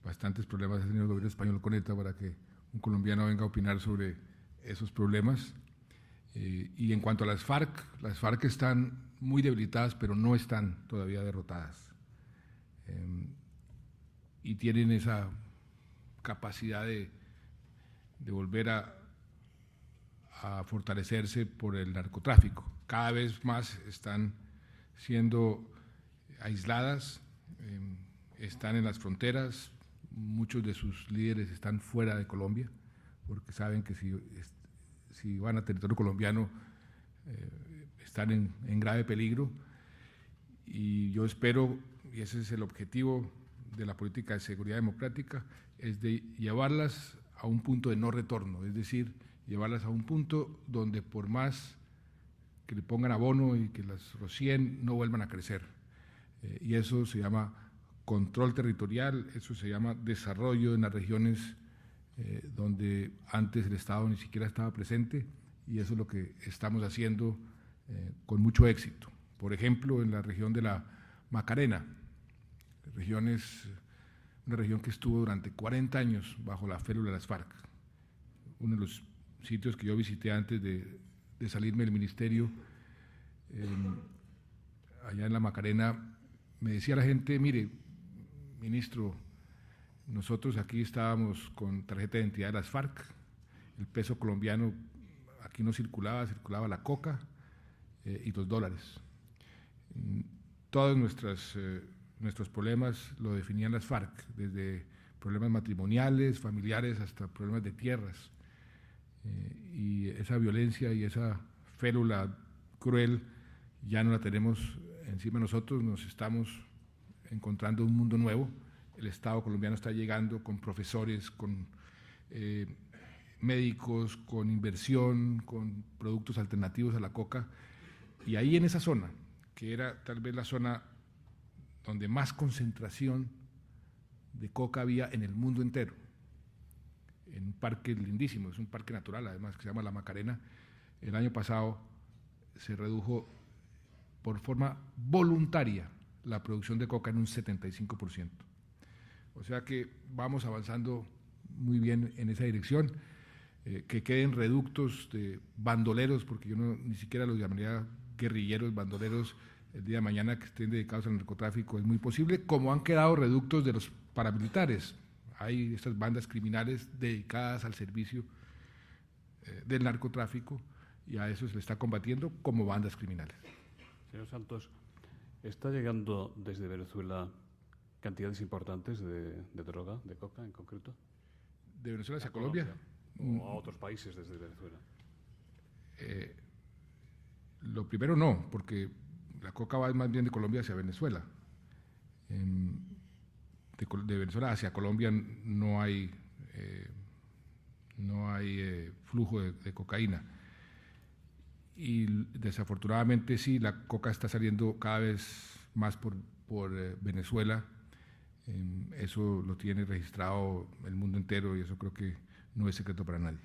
Bastantes problemas ha tenido el gobierno español con ETA para que un colombiano venga a opinar sobre esos problemas. Y en cuanto a las FARC están muy debilitadas, pero no están todavía derrotadas. Y tienen esa capacidad de volver a fortalecerse por el narcotráfico. Cada vez más están siendo aisladas, están en las fronteras, muchos de sus líderes están fuera de Colombia, porque saben que si van a territorio colombiano están en grave peligro, y yo espero, y ese es el objetivo de la política de seguridad democrática, es de llevarlas a un punto de no retorno, es decir, llevarlas a un punto donde por más que le pongan abono y que las rocíen, no vuelvan a crecer. Y eso se llama control territorial, eso se llama desarrollo en las regiones donde antes el Estado ni siquiera estaba presente, y eso es lo que estamos haciendo con mucho éxito. Por ejemplo, en la región de la Macarena, una región que estuvo durante 40 años bajo la férula de las FARC, uno de los sitios que yo visité antes de salirme del ministerio, allá en la Macarena, me decía la gente: mire, ministro, nosotros aquí estábamos con tarjeta de identidad de las FARC, el peso colombiano aquí no circulaba la coca y los dólares. Todos nuestros problemas lo definían las FARC, desde problemas matrimoniales, familiares, hasta problemas de tierras. Y esa violencia y esa férula cruel ya no la tenemos encima de nosotros, nos estamos encontrando un mundo nuevo. El Estado colombiano está llegando con profesores, con médicos, con inversión, con productos alternativos a la coca, y ahí en esa zona, que era tal vez la zona donde más concentración de coca había en el mundo entero, en un parque lindísimo, es un parque natural además, que se llama La Macarena, el año pasado se redujo por forma voluntaria la producción de coca en un 75%. O sea que vamos avanzando muy bien en esa dirección. Que queden reductos de bandoleros, porque yo ni siquiera los llamaría guerrilleros, bandoleros, el día de mañana, que estén dedicados al narcotráfico, es muy posible, como han quedado reductos de los paramilitares. Hay estas bandas criminales dedicadas al servicio del narcotráfico, y a eso se le está combatiendo como bandas criminales. Señor Santos, ¿está llegando desde Venezuela cantidades importantes de droga, de coca en concreto? ¿De Venezuela hacia Colombia? ¿O a otros países desde Venezuela? Lo primero no, porque la coca va más bien de Colombia hacia Venezuela. De Venezuela hacia Colombia no hay flujo de cocaína. Y desafortunadamente sí, la coca está saliendo cada vez más por Venezuela. Eso lo tiene registrado el mundo entero, y eso creo que no es secreto para nadie.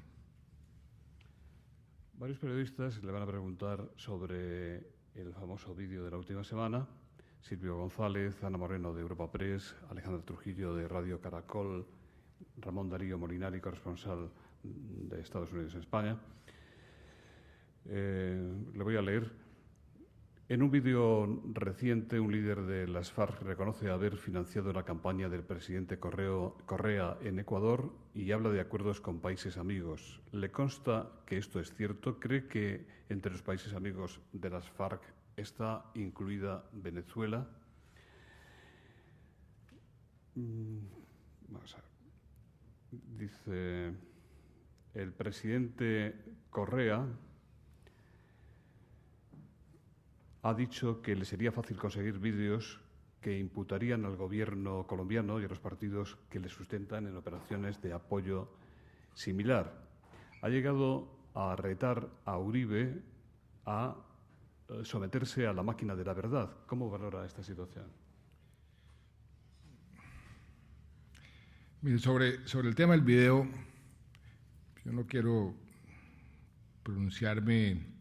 Varios periodistas le van a preguntar sobre el famoso vídeo de la última semana. Silvio González, Ana Moreno de Europa Press, Alejandro Trujillo de Radio Caracol, Ramón Darío Molinari, corresponsal de Estados Unidos en España. Le voy a leer. En un vídeo reciente, un líder de las FARC reconoce haber financiado la campaña del presidente Correa en Ecuador y habla de acuerdos con países amigos. ¿Le consta que esto es cierto? ¿Cree que entre los países amigos de las FARC está incluida Venezuela? Vamos a ver. Dice, el presidente Correa ha dicho que le sería fácil conseguir vídeos que imputarían al gobierno colombiano y a los partidos que le sustentan en operaciones de apoyo similar. Ha llegado a retar a Uribe a someterse a la máquina de la verdad. ¿Cómo valora esta situación? Mire, sobre el tema del video, yo no quiero pronunciarme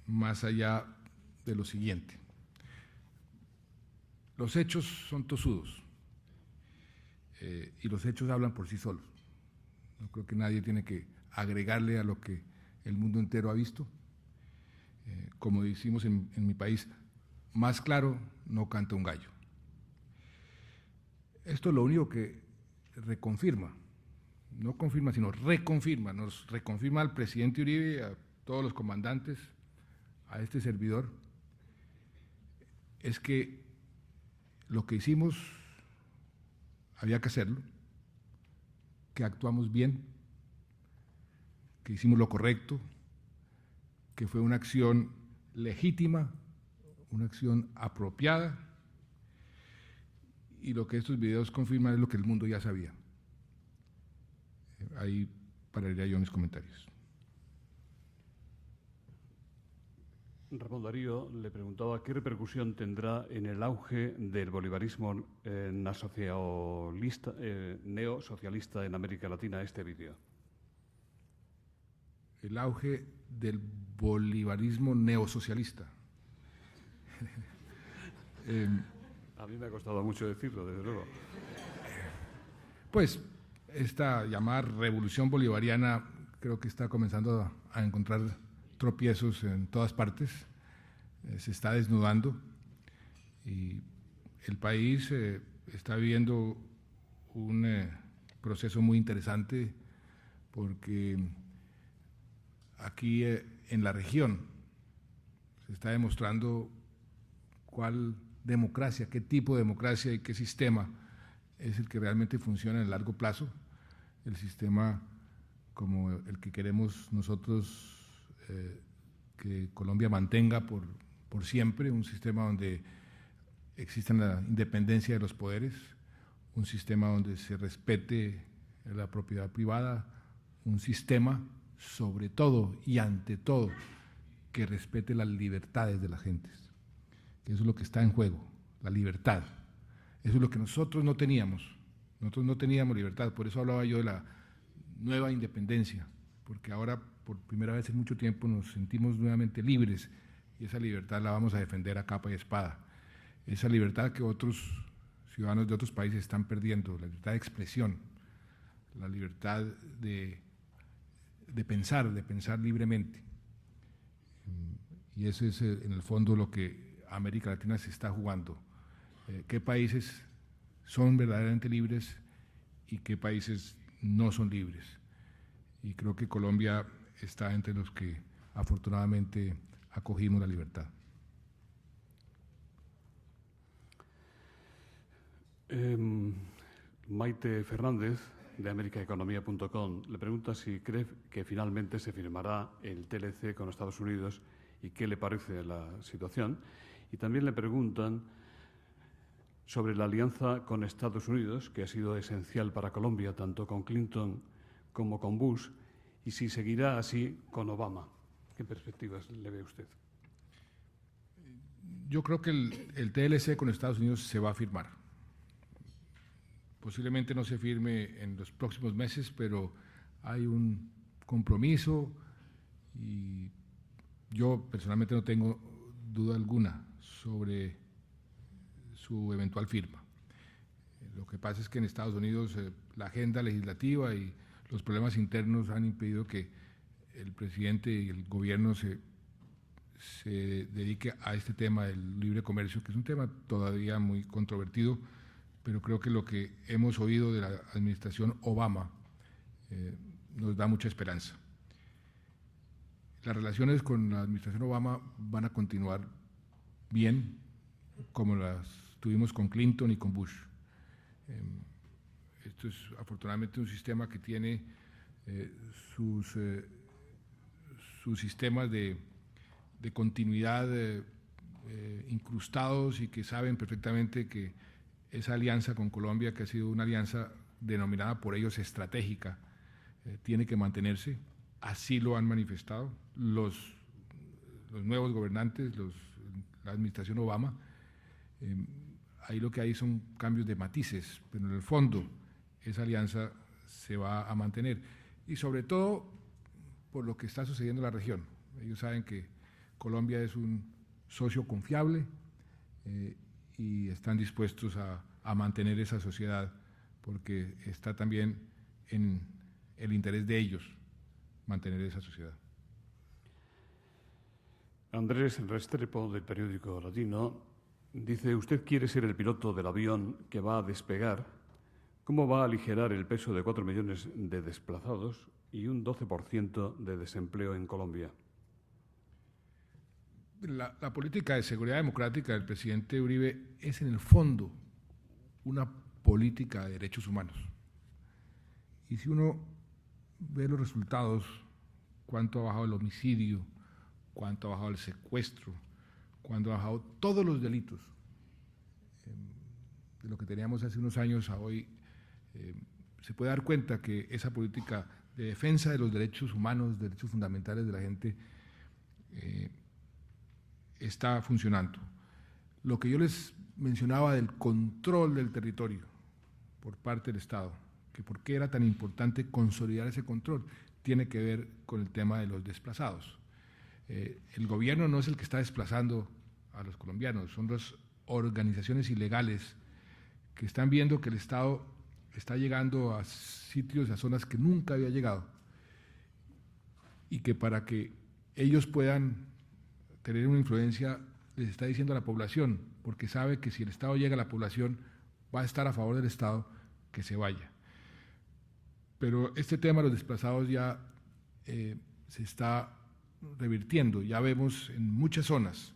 más allá de lo siguiente. Los hechos son tosudos y los hechos hablan por sí solos. No creo que nadie tiene que agregarle a lo que el mundo entero ha visto. Como decimos en mi país, más claro no canta un gallo. Esto es lo único que reconfirma, no confirma, sino reconfirma, nos reconfirma al presidente Uribe, a todos los comandantes, a este servidor, es que lo que hicimos había que hacerlo, que actuamos bien, que hicimos lo correcto, que fue una acción legítima, una acción apropiada, y lo que estos videos confirman es lo que el mundo ya sabía. Ahí pararía yo mis comentarios. Ramón Darío le preguntaba qué repercusión tendrá en el auge del bolivarismo neosocialista en América Latina este vídeo. El auge del bolivarismo neosocialista. A mí me ha costado mucho decirlo, desde luego. Pues esta llamada revolución bolivariana creo que está comenzando a encontrar tropiezos en todas partes, se está desnudando y el país está viviendo un proceso muy interesante porque aquí en la región se está demostrando cuál democracia, qué tipo de democracia y qué sistema es el que realmente funciona en el largo plazo, el sistema como el que queremos nosotros que Colombia mantenga por siempre, un sistema donde exista la independencia de los poderes, un sistema donde se respete la propiedad privada, un sistema sobre todo y ante todo que respete las libertades de las gentes. Eso es lo que está en juego, la libertad. Eso es lo que nosotros no teníamos. Nosotros no teníamos libertad, por eso hablaba yo de la nueva independencia, porque ahora por primera vez en mucho tiempo nos sentimos nuevamente libres y esa libertad la vamos a defender a capa y espada. Esa libertad que otros ciudadanos de otros países están perdiendo, la libertad de expresión, la libertad de pensar libremente. Y eso es en el fondo lo que América Latina se está jugando. ¿Qué países son verdaderamente libres y qué países no son libres? Y creo que Colombia está entre los que afortunadamente acogimos la libertad. Maite Fernández, de americaeconomía.com, le pregunta si cree que finalmente se firmará el TLC con Estados Unidos y qué le parece la situación. Y también le preguntan sobre la alianza con Estados Unidos, que ha sido esencial para Colombia, tanto con Clinton como con Bush, y si seguirá así con Obama. ¿Qué perspectivas le ve usted? Yo creo que el TLC con Estados Unidos se va a firmar. Posiblemente no se firme en los próximos meses, pero hay un compromiso y yo personalmente no tengo duda alguna sobre su eventual firma. Lo que pasa es que en Estados Unidos la agenda legislativa y los problemas internos han impedido que el presidente y el gobierno se dedique a este tema del libre comercio, que es un tema todavía muy controvertido, pero creo que lo que hemos oído de la administración Obama nos da mucha esperanza. Las relaciones con la administración Obama van a continuar bien, como las tuvimos con Clinton y con Bush. Esto es afortunadamente un sistema que tiene sus sistemas de continuidad incrustados y que saben perfectamente que esa alianza con Colombia, que ha sido una alianza denominada por ellos estratégica, tiene que mantenerse. Así lo han manifestado los nuevos gobernantes, la administración Obama. Ahí lo que hay son cambios de matices, pero en el fondo esa alianza se va a mantener. Y sobre todo por lo que está sucediendo en la región. Ellos saben que Colombia es un socio confiable y están dispuestos a mantener esa sociedad porque está también en el interés de ellos mantener esa sociedad. Andrés Restrepo, del periódico Latino, dice: usted quiere ser el piloto del avión que va a despegar. ¿Cómo va a aligerar el peso de 4 millones de desplazados y un 12% de desempleo en Colombia? La política de seguridad democrática del presidente Uribe es, en el fondo, una política de derechos humanos. Y si uno ve los resultados, cuánto ha bajado el homicidio, cuánto ha bajado el secuestro, cuánto ha bajado todos los delitos, de lo que teníamos hace unos años a hoy, se puede dar cuenta que esa política de defensa de los derechos humanos, derechos fundamentales de la gente, está funcionando. Lo que yo les mencionaba del control del territorio por parte del Estado, que por qué era tan importante consolidar ese control, tiene que ver con el tema de los desplazados. El gobierno no es el que está desplazando a los colombianos, son las organizaciones ilegales que están viendo que el Estado está llegando a sitios, a zonas que nunca había llegado, y que para que ellos puedan tener una influencia, les está diciendo a la población, porque sabe que si el Estado llega a la población, va a estar a favor del Estado, que se vaya. Pero este tema de los desplazados ya se está revirtiendo. Ya vemos en muchas zonas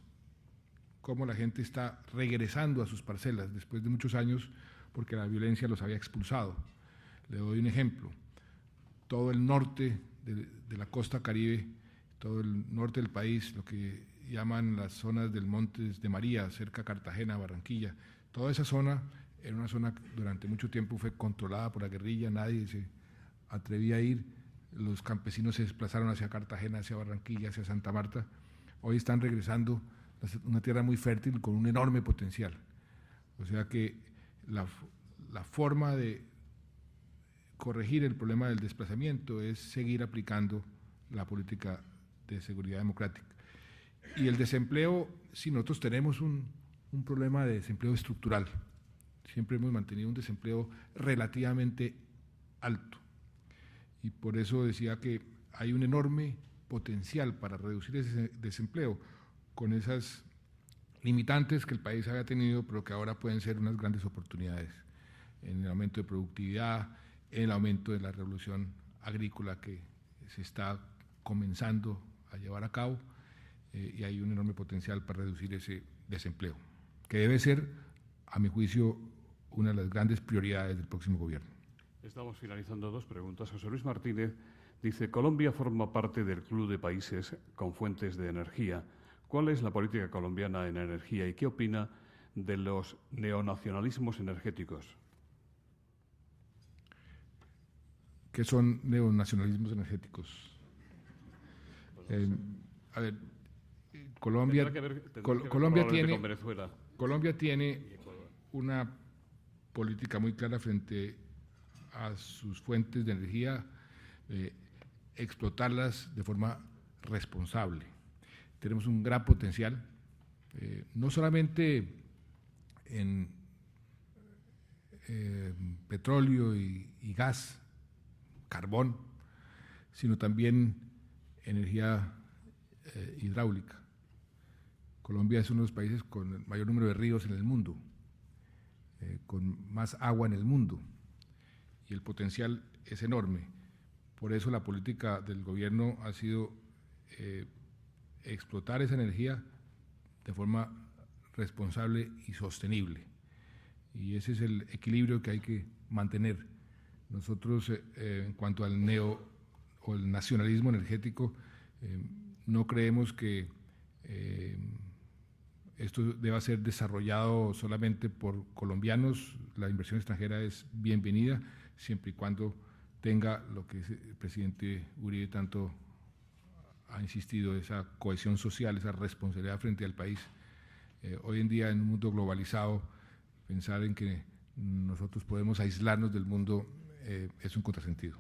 cómo la gente está regresando a sus parcelas después de muchos años porque la violencia los había expulsado. Le doy un ejemplo. Todo el norte de la costa Caribe, todo el norte del país, lo que llaman las zonas del Montes de María, cerca de Cartagena, Barranquilla, toda esa zona era una zona que durante mucho tiempo fue controlada por la guerrilla, nadie se atrevía a ir, los campesinos se desplazaron hacia Cartagena, hacia Barranquilla, hacia Santa Marta. Hoy están regresando, una tierra muy fértil con un enorme potencial. O sea que la forma de corregir el problema del desplazamiento es seguir aplicando la política de seguridad democrática. Y el desempleo, sí, nosotros tenemos un problema de desempleo estructural. Siempre hemos mantenido un desempleo relativamente alto. Y por eso decía que hay un enorme potencial para reducir ese desempleo con esas limitantes que el país había tenido, pero que ahora pueden ser unas grandes oportunidades en el aumento de productividad, en el aumento de la revolución agrícola que se está comenzando a llevar a cabo, y hay un enorme potencial para reducir ese desempleo, que debe ser, a mi juicio, una de las grandes prioridades del próximo gobierno. Estamos finalizando dos preguntas. José Luis Martínez dice: Colombia forma parte del club de países con fuentes de energía. ¿Cuál es la política colombiana en energía y qué opina de los neonacionalismos energéticos? ¿Qué son neonacionalismos energéticos? A ver, Colombia tiene una política muy clara frente a sus fuentes de energía, explotarlas de forma responsable. Tenemos un gran potencial, no solamente en petróleo y gas, carbón, sino también energía hidráulica. Colombia es uno de los países con el mayor número de ríos en el mundo, con más agua en el mundo, y el potencial es enorme. Por eso la política del gobierno ha sido explotar esa energía de forma responsable y sostenible. Y ese es el equilibrio que hay que mantener. Nosotros, en cuanto al el nacionalismo energético, no creemos que esto deba ser desarrollado solamente por colombianos. La inversión extranjera es bienvenida, siempre y cuando tenga lo que el presidente Uribe tanto ha insistido, esa cohesión social, esa responsabilidad frente al país. Hoy en día, en un mundo globalizado, pensar en que nosotros podemos aislarnos del mundo es un contrasentido.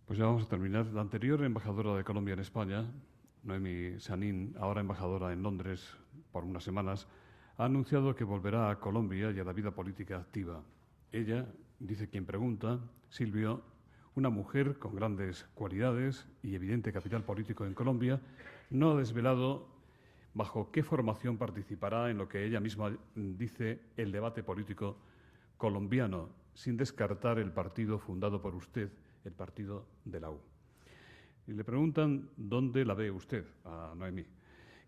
Pues ya vamos a terminar. La anterior embajadora de Colombia en España, Noemí Sanín, ahora embajadora en Londres por unas semanas, ha anunciado que volverá a Colombia y a la vida política activa. Ella, dice quien pregunta, Silvio, una mujer con grandes cualidades y evidente capital político en Colombia, no ha desvelado bajo qué formación participará en lo que ella misma dice el debate político colombiano, sin descartar el partido fundado por usted, el partido de la U. Y le preguntan dónde la ve usted, a Noemí.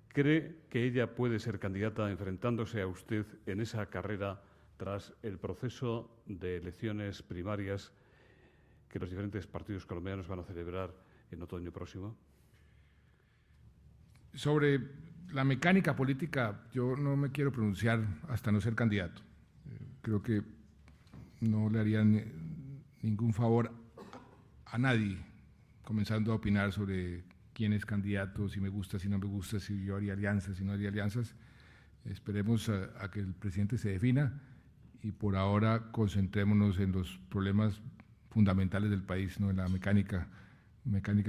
¿Cree que ella puede ser candidata enfrentándose a usted en esa carrera tras el proceso de elecciones primarias que los diferentes partidos colombianos van a celebrar en otoño próximo? Sobre la mecánica política, yo no me quiero pronunciar hasta no ser candidato. Creo que no le haría ningún favor a nadie comenzando a opinar sobre quién es candidato, si me gusta, si no me gusta, si yo haría alianzas, si no haría alianzas. Esperemos a que el presidente se defina y por ahora concentrémonos en los problemas fundamentales del país, no en la mecánica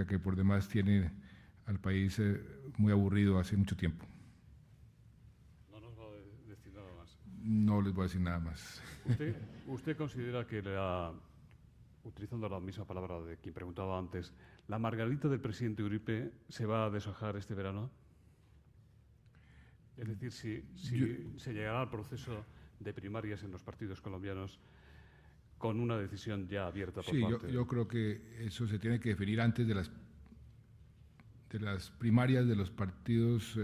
que por demás tiene al país muy aburrido hace mucho tiempo. No nos va a decir nada más. No les voy a decir nada más. ¿Usted considera que utilizando la misma palabra de quien preguntaba antes, la margarita del presidente Uribe se va a deshojar este verano? Es decir, si se llegará al proceso de primarias en los partidos colombianos con una decisión ya abierta por parte. Sí, yo creo que eso se tiene que definir antes de las primarias de los partidos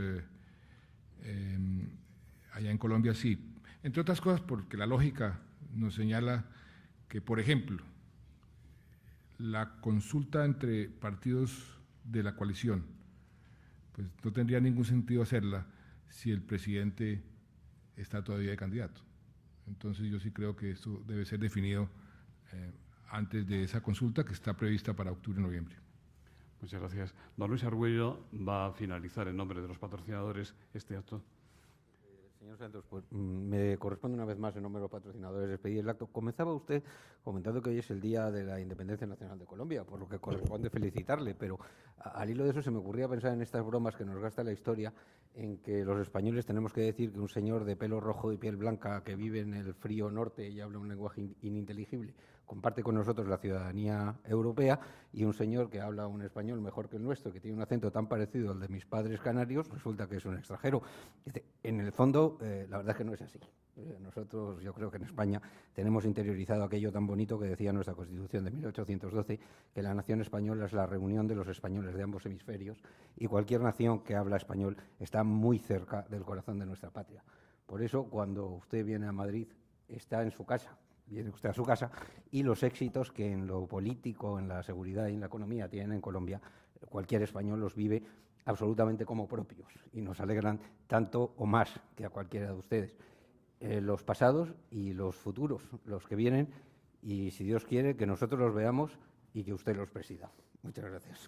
allá en Colombia, sí. Entre otras cosas porque la lógica nos señala que, por ejemplo, la consulta entre partidos de la coalición, pues no tendría ningún sentido hacerla si el presidente está todavía de candidato. Entonces yo sí creo que esto debe ser definido antes de esa consulta que está prevista para octubre y noviembre. Muchas gracias. Don Luis Argüello va a finalizar en nombre de los patrocinadores este acto. Señor Santos, pues me corresponde una vez más en nombre de los patrocinadores despedir el acto. Comenzaba usted comentando que hoy es el Día de la Independencia Nacional de Colombia, por lo que corresponde felicitarle, pero al hilo de eso se me ocurría pensar en estas bromas que nos gasta la historia, en que los españoles tenemos que decir que un señor de pelo rojo y piel blanca que vive en el frío norte y habla un lenguaje ininteligible comparte con nosotros la ciudadanía europea, y un señor que habla un español mejor que el nuestro, que tiene un acento tan parecido al de mis padres canarios, resulta que es un extranjero. En el fondo, la verdad es que no es así. Nosotros, yo creo que en España tenemos interiorizado aquello tan bonito que decía nuestra Constitución de 1812, que la nación española es la reunión de los españoles de ambos hemisferios, y cualquier nación que habla español está muy cerca del corazón de nuestra patria. Por eso, cuando usted viene a Madrid, está en su casa. Viene usted a su casa, y los éxitos que en lo político, en la seguridad y en la economía tienen en Colombia, cualquier español los vive absolutamente como propios y nos alegran tanto o más que a cualquiera de ustedes. Los pasados y los futuros, los que vienen, y si Dios quiere que nosotros los veamos y que usted los presida. Muchas gracias.